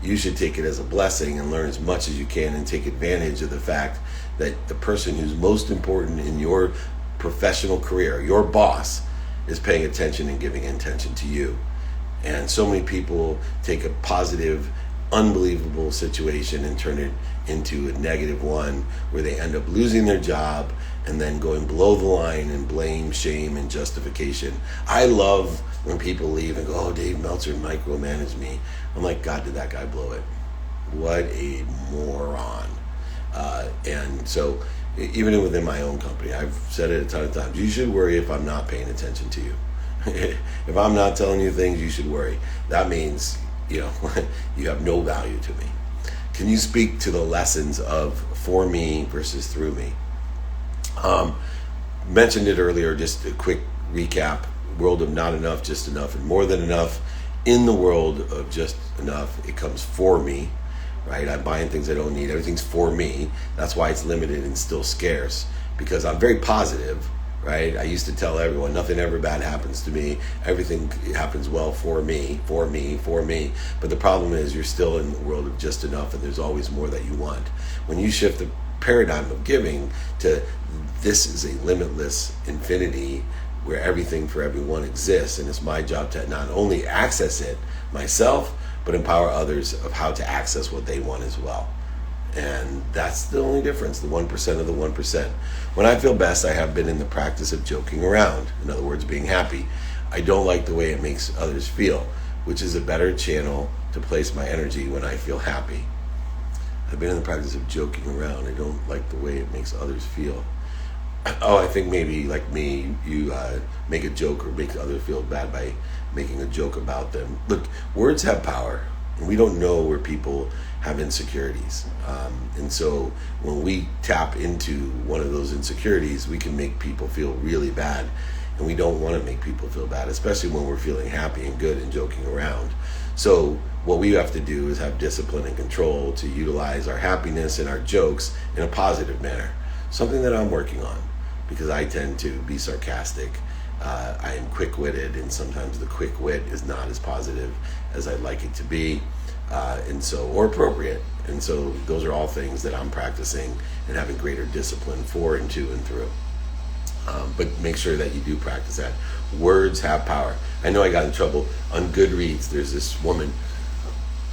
you should take it as a blessing and learn as much as you can and take advantage of the fact that the person who's most important in your professional career, your boss, is paying attention and giving attention to you. And so many people take a positive, unbelievable situation and turn it into a negative one, where they end up losing their job and then going below the line in blame, shame, and justification. I love when people leave and go, oh, Dave Meltzer micromanaged me. I'm like, God, did that guy blow it? What a moron. And so even within my own company, I've said it a ton of times, you should worry if I'm not paying attention to you. If I'm not telling you things, you should worry. That means, you have no value to me. Can you speak to the lessons of for me versus through me? Mentioned it earlier, just a quick recap. World of not enough, just enough, and more than enough. In the world of just enough, it comes for me. right? I'm buying things I don't need. Everything's for me. That's why it's limited and still scarce, because I'm very positive, right? I used to tell everyone nothing ever bad happens to me. Everything happens well for me, for me, for me. But the problem is you're still in the world of just enough, and there's always more that you want. When you shift the paradigm of giving to this is a limitless infinity where everything for everyone exists, and it's my job to not only access it myself, but empower others of how to access what they want as well. And that's the only difference, the 1% of the 1%. When I feel best, I have been in the practice of joking around. In other words, being happy. I don't like the way it makes others feel, which is a better channel to place my energy when I feel happy. I've been in the practice of joking around. I don't like the way it makes others feel. Oh, I think maybe like me, you make a joke or make others feel bad by making a joke about them. Look, words have power, and we don't know where people have insecurities. And so when we tap into one of those insecurities, we can make people feel really bad. And we don't want to make people feel bad, especially when we're feeling happy and good and joking around. So what we have to do is have discipline and control to utilize our happiness and our jokes in a positive manner. Something that I'm working on, because I tend to be sarcastic. I am quick-witted, and sometimes the quick wit is not as positive as I'd like it to be, or appropriate. And so those are all things that I'm practicing and having greater discipline for and to and through. But make sure that you do practice that. Words have power. I know I got in trouble on Goodreads. There's this woman,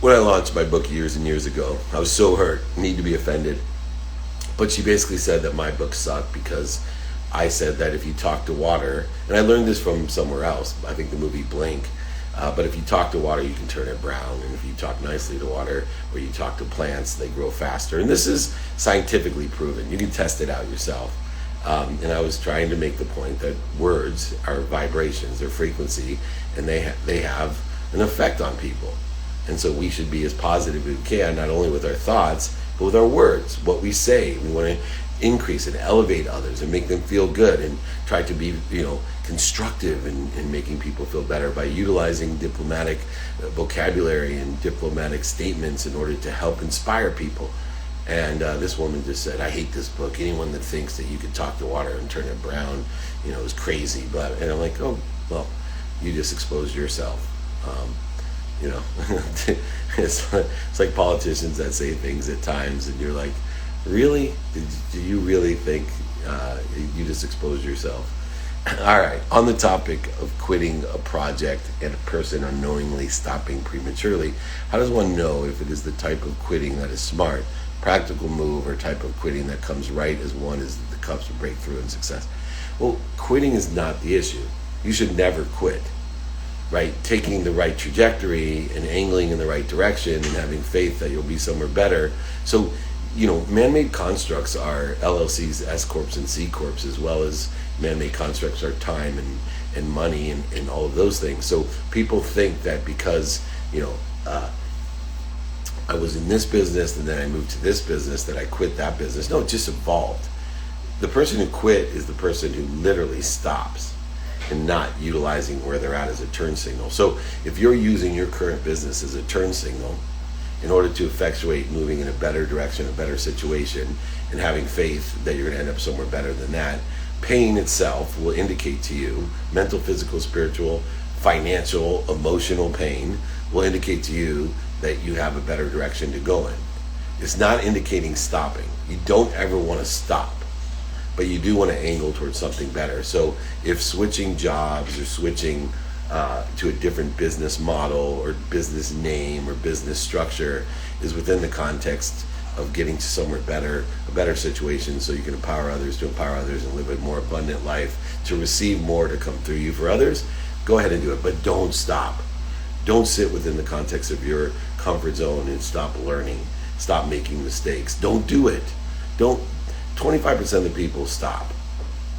when I launched my book years and years ago, I was so hurt, need to be offended. But she basically said that my book sucked because I said that if you talk to water, and I learned this from somewhere else, I think the movie Blink, but if you talk to water, you can turn it brown. And if you talk nicely to water, or you talk to plants, they grow faster. And this is scientifically proven. You can test it out yourself. And I was trying to make the point that words are vibrations, they're frequency, and they have an effect on people. And so we should be as positive as we can, not only with our thoughts, but with our words, what we say. We want to increase and elevate others and make them feel good, and try to be, constructive in making people feel better by utilizing diplomatic vocabulary and diplomatic statements in order to help inspire people. And this woman just said, I hate this book. Anyone that thinks that you could talk to water and turn it brown, is crazy. And I'm like, oh, well, you just exposed yourself. It's like politicians that say things at times, and you're like, really? Do you really think you just exposed yourself? All right, on the topic of quitting a project and a person unknowingly stopping prematurely, how does one know if it is the type of quitting that is smart, practical move, or type of quitting that comes right as one is the cups of breakthrough and success? Well, quitting is not the issue. You should never quit, right? Taking the right trajectory and angling in the right direction and having faith that you'll be somewhere better. So, man-made constructs are LLCs, S-Corps, and C-Corps, as well as man-made constructs are time and money and all of those things. So people think that because, I was in this business and then I moved to this business that I quit that business. No, it just evolved. The person who quit is the person who literally stops and not utilizing where they're at as a turn signal. So if you're using your current business as a turn signal in order to effectuate moving in a better direction, a better situation, and having faith that you're going to end up somewhere better than that, pain itself will indicate to you, mental, physical, spiritual, financial, emotional pain will indicate to you that you have a better direction to go in. It's not indicating stopping. You don't ever want to stop, but you do want to angle towards something better. So if switching jobs or switching to a different business model or business name or business structure is within the context of getting to somewhere better, a better situation, so you can empower others to empower others and live a more abundant life, to receive more to come through you for others, go ahead and do it, but don't stop. Don't sit within the context of your comfort zone and stop learning, stop making mistakes. Don't do it. 25% of the people stop.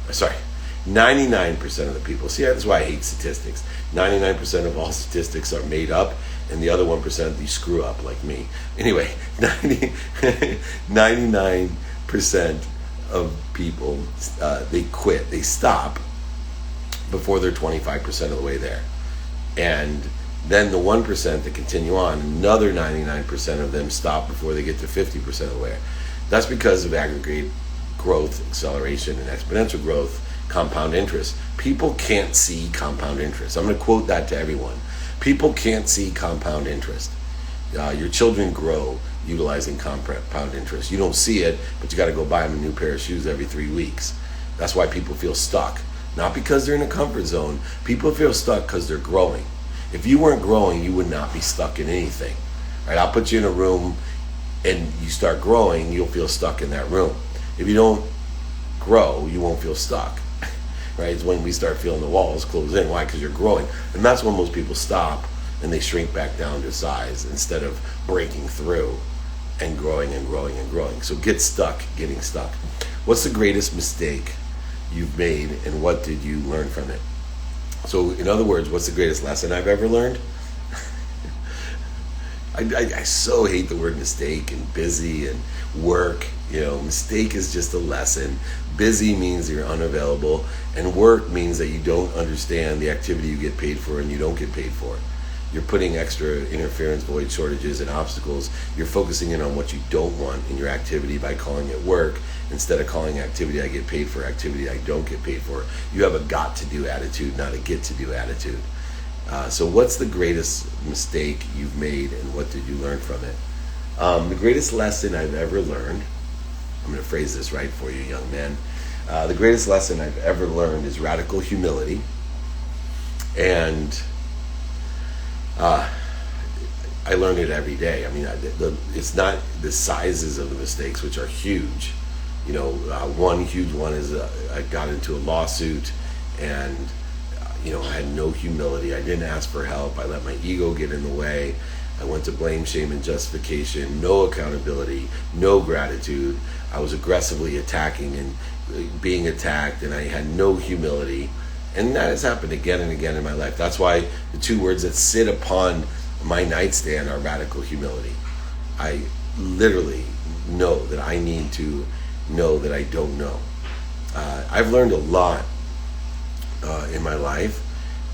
99% of the people. See, that's why I hate statistics. 99% of all statistics are made up, and the other 1% you screw up like me. Anyway, 99% of people, they quit, they stop before they're 25% of the way there. And Then the 1% that continue on, another 99% of them stop before they get to 50% of the way. That's because of aggregate growth, acceleration, and exponential growth, compound interest. People can't see compound interest. I'm going to quote that to everyone. People can't see compound interest. Your children grow utilizing compound interest. You don't see it, but you got to go buy them a new pair of shoes every 3 weeks. That's why people feel stuck. Not because they're in a comfort zone. People feel stuck because they're growing. If you weren't growing, you would not be stuck in anything. Right? I'll put you in a room and you start growing, you'll feel stuck in that room. If you don't grow, you won't feel stuck. Right? It's when we start feeling the walls close in. Why? Because you're growing. And that's when most people stop and they shrink back down to size instead of breaking through and growing and growing and growing. So get stuck, getting stuck. What's the greatest mistake you've made and what did you learn from it? So in other words, what's the greatest lesson I've ever learned? I so hate the word mistake and busy and work. Mistake is just a lesson. Busy means you're unavailable, and work means that you don't understand the activity you get paid for and you don't get paid for. You're putting extra interference, void, shortages, and obstacles. You're focusing in on what you don't want in your activity by calling it work instead of calling activity I get paid for activity I don't get paid for. You have a got-to-do attitude, not a get-to-do attitude. So what's the greatest mistake you've made and what did you learn from it? The greatest lesson I've ever learned, I'm going to phrase this right for you, young man. The greatest lesson I've ever learned is radical humility. And I learn it every day. I mean, it's not the sizes of the mistakes, which are huge. One huge one is I got into a lawsuit and I had no humility. I didn't ask for help. I let my ego get in the way. I went to blame, shame, and justification. No accountability, no gratitude. I was aggressively attacking and being attacked, and I had no humility. And that has happened again and again in my life. That's why the two words that sit upon my nightstand are radical humility. I literally know that I need to know that I don't know. I've learned a lot in my life,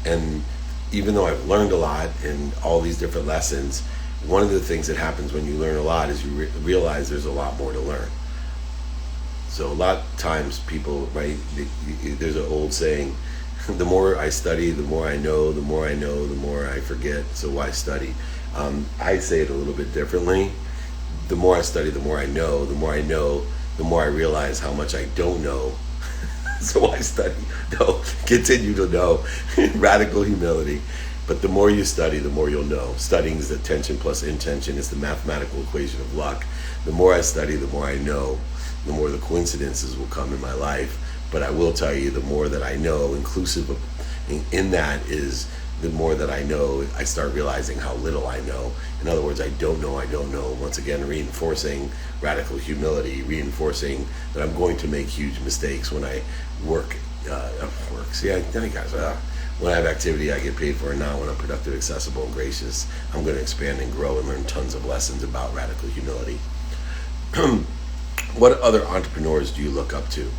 and even though I've learned a lot in all these different lessons, one of the things that happens when you learn a lot is you realize there's a lot more to learn. So a lot of times people, right, there's an old saying, the more I study, the more I know, the more I know, the more I forget, so why study? I say it a little bit differently. The more I study, the more I know, the more I know, the more I realize how much I don't know. So I study. No, continue to know. Radical humility. But the more you study, the more you'll know. Studying is attention plus intention. It's the mathematical equation of luck. The more I study, the more I know, the more the coincidences will come in my life. But I will tell you, the more that I know, inclusive of in that is the more that I know, I start realizing how little I know. In other words, I don't know. Once again, reinforcing radical humility, reinforcing that I'm going to make huge mistakes when I work. When I have activity I get paid for, and not when I'm productive, accessible, and gracious. I'm going to expand and grow and learn tons of lessons about radical humility. What other entrepreneurs do you look up to?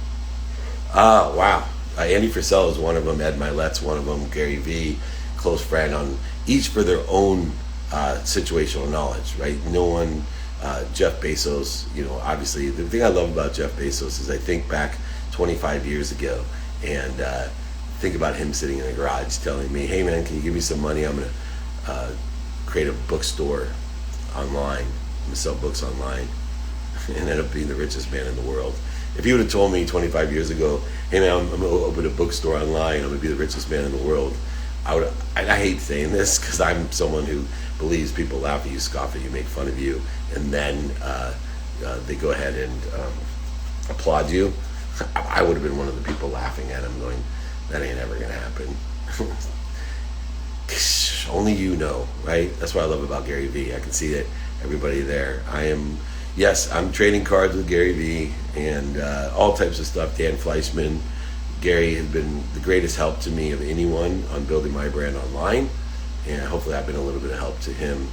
Wow. Andy Frisell is one of them. Ed Milet's one of them. Gary Vee, close friend, on each for their own situational knowledge, right? No one, Jeff Bezos, obviously the thing I love about Jeff Bezos is I think back 25 years ago and think about him sitting in a garage telling me, hey man, can you give me some money? I'm going to create a bookstore online. I'm going to sell books online and end up being the richest man in the world. If you would have told me 25 years ago, hey man, I'm going to open a bookstore online, I'm going to be the richest man in the world, I hate saying this because I'm someone who believes people laugh at you, scoff at you, make fun of you, and then they go ahead and applaud you. I would have been one of the people laughing at him going, that ain't ever going to happen. Only you know, right? That's what I love about Gary Vee. I can see that everybody there. I'm trading cards with Gary Vee and all types of stuff. Dan Fleischman. Gary has been the greatest help to me of anyone on building my brand online, and hopefully I've been a little bit of help to him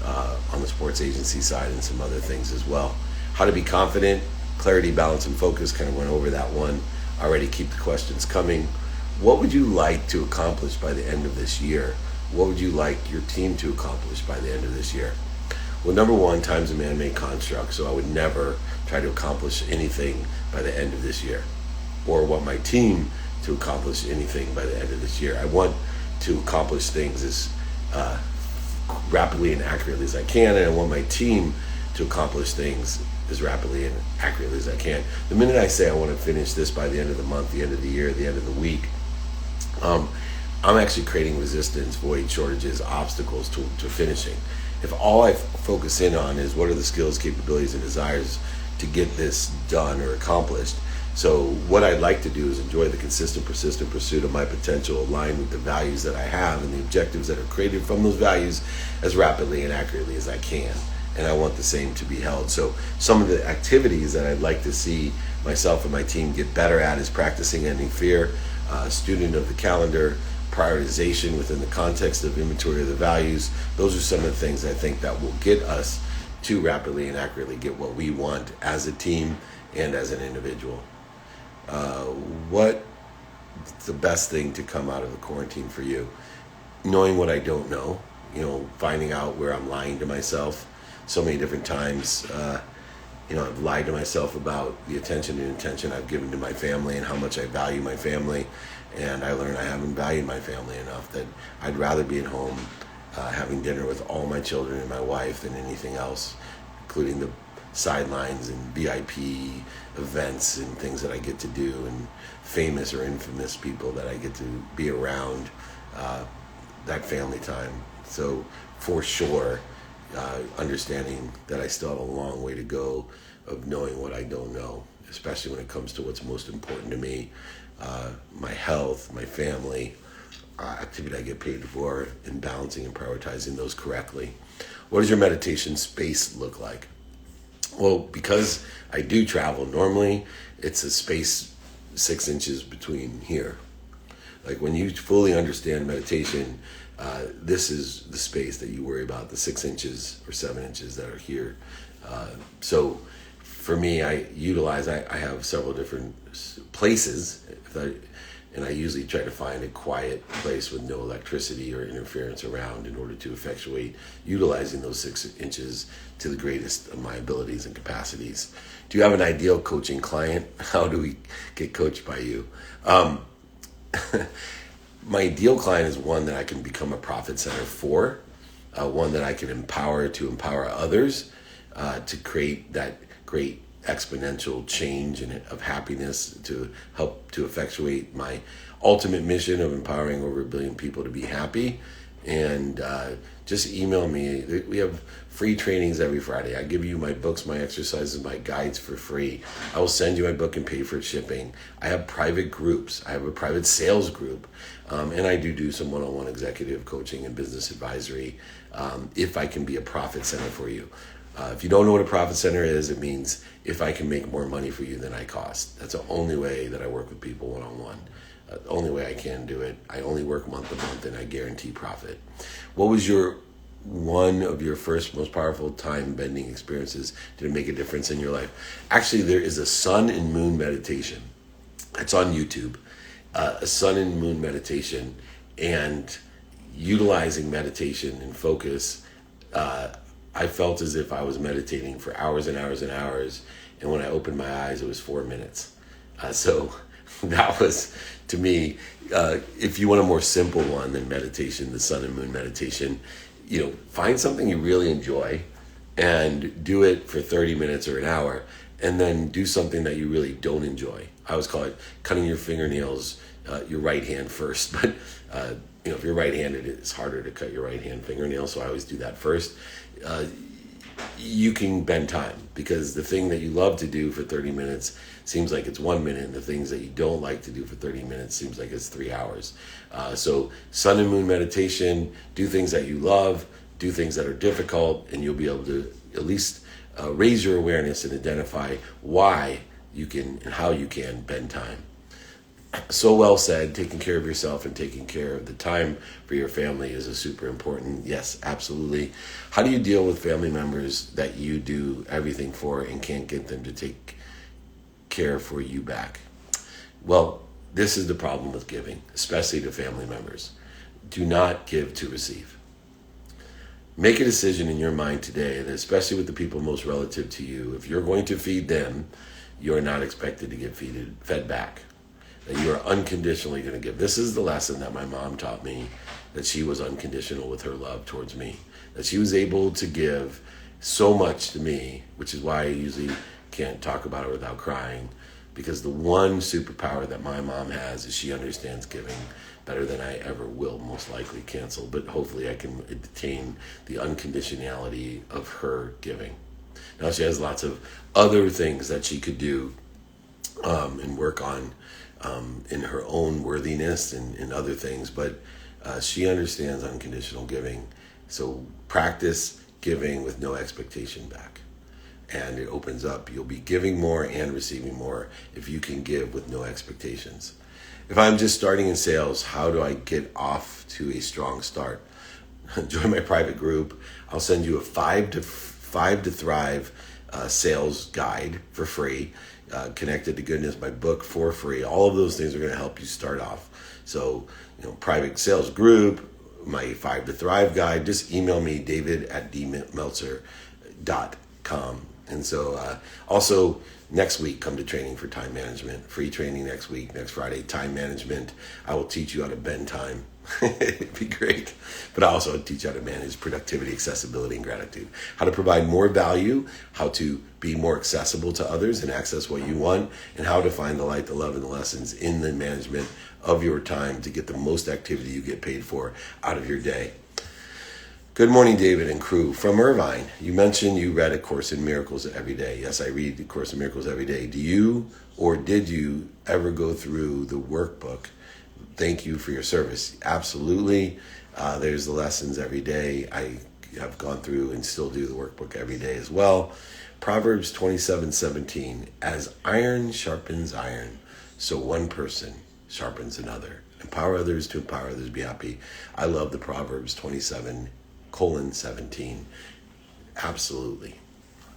on the sports agency side and some other things as well. How to be confident, clarity, balance, and focus, kind of went over that one already. Keep the questions coming. What would you like to accomplish by the end of this year? what would you like your team to accomplish by the end of this year? Well, number one, time's a man-made construct, so I would never try to accomplish anything by the end of this year, or want my team to accomplish anything by the end of this year. I want to accomplish things as rapidly and accurately as I can, and I want my team to accomplish things as rapidly and accurately as I can. The minute I say I want to finish this by the end of the month, the end of the year, the end of the week, I'm actually creating resistance, void, shortages, obstacles to finishing. If all I focus in on is what are the skills, capabilities, and desires to get this done or accomplished. So what I'd like to do is enjoy the consistent, persistent pursuit of my potential, aligned with the values that I have and the objectives that are created from those values as rapidly and accurately as I can. And I want the same to be held. So some of the activities that I'd like to see myself and my team get better at is practicing ending fear, student of the calendar, prioritization within the context of inventory of the values. Those are some of the things I think that will get us to rapidly and accurately get what we want as a team and as an individual. What's the best thing to come out of the quarantine for you? Knowing what I don't know, finding out where I'm lying to myself so many different times. I've lied to myself about the attention and intention I've given to my family and how much I value my family. And I learned I haven't valued my family enough, that I'd rather be at home having dinner with all my children and my wife than anything else, including the sidelines and VIP events and things that I get to do, and famous or infamous people that I get to be around, that family time. So for sure, understanding that I still have a long way to go of knowing what I don't know, especially when it comes to what's most important to me, my health, my family, activity I get paid for, and balancing and prioritizing those correctly. What does your meditation space look like? Well, because I do travel, normally it's a space 6 inches between here. Like when you fully understand meditation, this is the space that you worry about, the 6 inches or 7 inches that are here. So for me, I have several different places, and I usually try to find a quiet place with no electricity or interference around in order to effectuate utilizing those 6 inches to the greatest of my abilities and capacities. Do you have an ideal coaching client? How do we get coached by you? My ideal client is one that I can become a profit center for, one that I can empower to empower others, to create that great exponential change of happiness, to help to effectuate my ultimate mission of empowering over 1 billion people to be happy. And just email me. We have free trainings every Friday. I give you my books, my exercises, my guides for free. I will send you my book and pay for shipping. I have private groups. I have a private sales group. And I do some one-on-one executive coaching and business advisory, if I can be a profit center for you. If you don't know what a profit center is, it means if I can make more money for you than I cost. That's the only way that I work with people one-on-one. The only way I can do it. I only work month to month, and I guarantee profit. What was one of your first most powerful time-bending experiences? Did it make a difference in your life? Actually, there is a sun and moon meditation. It's on YouTube. A sun and moon meditation, and utilizing meditation and focus. I felt as if I was meditating for hours and hours and hours, and when I opened my eyes, it was 4 minutes. So that was, to me, if you want a more simple one than meditation, the sun and moon meditation, find something you really enjoy and do it for 30 minutes or an hour, and then do something that you really don't enjoy. I always call it cutting your fingernails, your right hand first, but if you're right-handed, it's harder to cut your right hand fingernail, so I always do that first. You can bend time, because the thing that you love to do for 30 minutes seems like it's 1 minute, and the things that you don't like to do for 30 minutes seems like it's 3 hours. So sun and moon meditation, do things that you love, do things that are difficult, and you'll be able to at least raise your awareness and identify why you can and how you can bend time. So well said. Taking care of yourself and taking care of the time for your family is a super important. Yes, absolutely. How do you deal with family members that you do everything for and can't get them to take care for you back? Well, this is the problem with giving, especially to family members. Do not give to receive. Make a decision in your mind today that, especially with the people most relative to you, if you're going to feed them, you're not expected to get fed back. That you are unconditionally going to give. This is the lesson that my mom taught me, that she was unconditional with her love towards me. That she was able to give so much to me, which is why I usually can't talk about it without crying, because the one superpower that my mom has is she understands giving better than I ever will most likely cancel, but hopefully I can attain the unconditionality of her giving. Now she has lots of other things that she could do and work on in her own worthiness and other things, but she understands unconditional giving. So practice giving with no expectation back. And it opens up. You'll be giving more and receiving more if you can give with no expectations. If I'm just starting in sales, how do I get off to a strong start? Join my private group. I'll send you a 5 to Thrive sales guide for free. Connected to Goodness, my book for free. All of those things are going to help you start off. So, private sales group, my 5 to Thrive guide, just email me, david@dmeltzer.com. And so also next week, come to training for time management. Free training next week, next Friday, time management. I will teach you how to bend time. It'd be great. But I also teach you how to manage productivity, accessibility, and gratitude. How to provide more value, how to be more accessible to others and access what you want, and how to find the light, the love, and the lessons in the management of your time to get the most activity you get paid for out of your day. Good morning, David and crew. From Irvine, you mentioned you read A Course in Miracles every day. Yes, I read A Course in Miracles every day. Do you or did you ever go through the workbook? Thank you for your service. Absolutely. There's the lessons every day. I have gone through and still do the workbook every day as well. Proverbs 27:17. As iron sharpens iron, so one person sharpens another. Empower others to empower others. Be happy. I love the Proverbs 27:17. Absolutely.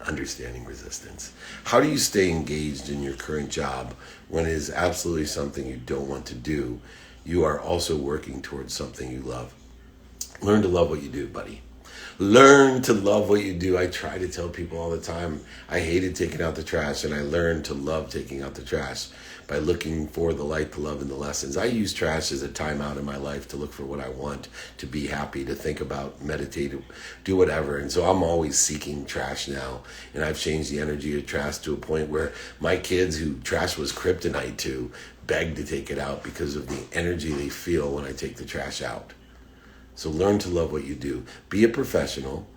Understanding resistance. How do you stay engaged in your current job when it is absolutely something you don't want to do? You are also working towards something you love. Learn to love what you do, buddy. Learn to love what you do. I try to tell people all the time, I hated taking out the trash, and I learned to love taking out the trash by looking for the light, the love, and the lessons. I use trash as a timeout in my life to look for what I want, to be happy, to think about, meditate, do whatever. And so I'm always seeking trash now. And I've changed the energy of trash to a point where my kids, who trash was kryptonite to, beg to take it out because of the energy they feel when I take the trash out. So learn to love what you do. Be a professional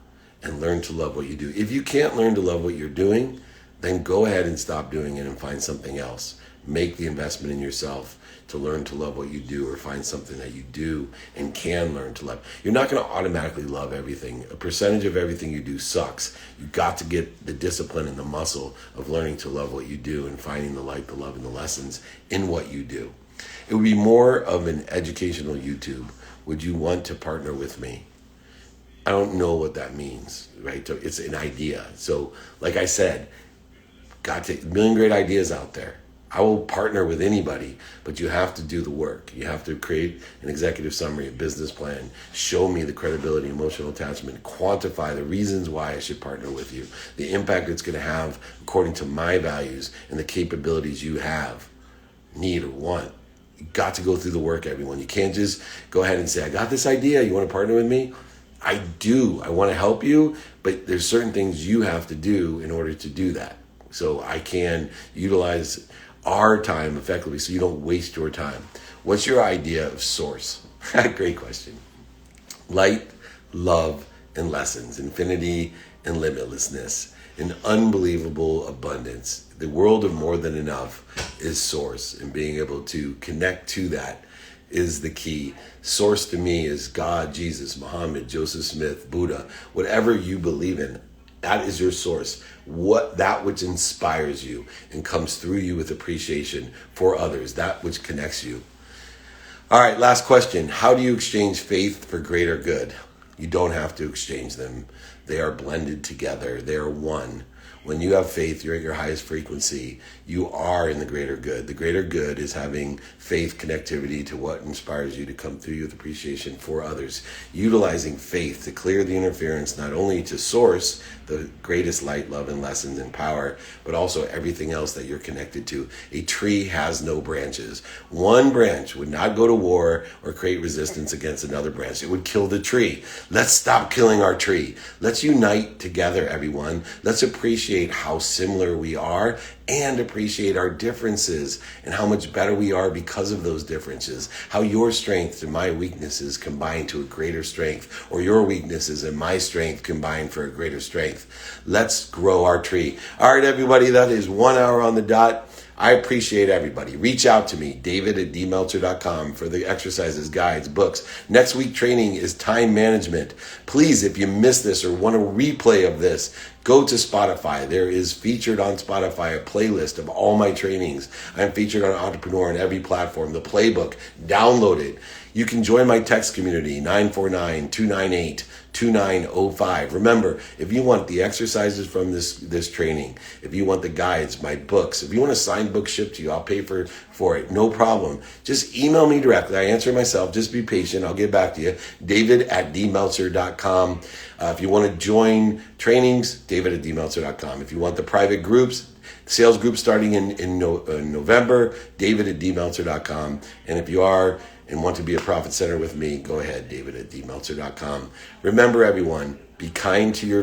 and learn to love what you do. If you can't learn to love what you're doing, then go ahead and stop doing it and find something else. Make the investment in yourself to learn to love what you do, or find something that you do and can learn to love. You're not going to automatically love everything. A percentage of everything you do sucks. You got to get the discipline and the muscle of learning to love what you do and finding the light, the love, and the lessons in what you do. It would be more of an educational YouTube. Would you want to partner with me? I don't know what that means, right? So it's an idea. So like I said, got a million great ideas out there. I will partner with anybody, but you have to do the work. You have to create an executive summary, a business plan, show me the credibility, emotional attachment, quantify the reasons why I should partner with you, the impact it's going to have according to my values and the capabilities you have, need, or want. You got to go through the work, everyone. You can't just go ahead and say, I got this idea. You want to partner with me? I do. I want to help you, but there's certain things you have to do in order to do that. So I can utilize our time effectively so you don't waste your time. What's your idea of source? Great question. Light, love, and lessons, infinity and limitlessness, an unbelievable abundance. The world of more than enough is source, and being able to connect to that is the key. Source to me is God, Jesus, Muhammad, Joseph Smith, Buddha, whatever you believe in. That is your source. That which inspires you and comes through you with appreciation for others, that which connects you. All right, last question. How do you exchange faith for greater good? You don't have to exchange them. They are blended together. They are one. When you have faith, you're at your highest frequency. You are in the greater good. The greater good is having faith connectivity to what inspires you to come through you with appreciation for others. Utilizing faith to clear the interference, not only to source the greatest light, love, and lessons and power, but also everything else that you're connected to. A tree has no branches. One branch would not go to war or create resistance against another branch. It would kill the tree. Let's stop killing our tree. Let's unite together, everyone. Let's appreciate how similar we are and appreciate our differences and how much better we are because of those differences. How your strengths and my weaknesses combine to a greater strength, or your weaknesses and my strength combine for a greater strength. Let's grow our tree. All right, everybody, that is 1 hour on the dot. I appreciate everybody. Reach out to me, david@dmeltzer.com, for the exercises, guides, books. Next week training is time management. Please, if you missed this or want a replay of this, go to Spotify. There is featured on Spotify a playlist of all my trainings. I'm featured on Entrepreneur on every platform. The playbook, download it. You can join my text community, 949-298-2905. Remember, if you want the exercises from this training, if you want the guides, my books, if you want a signed book shipped to you, I'll pay for it. No problem. Just email me directly. I answer myself. Just be patient. I'll get back to you. david@dmeltzer.com. If you want to join trainings, david@dmeltzer.com. If you want the private groups, sales group starting in November, david@dmeltzer.com. And if you are and want to be a profit center with me, go ahead, david@dmeltzer.com. Remember, everyone, be kind to your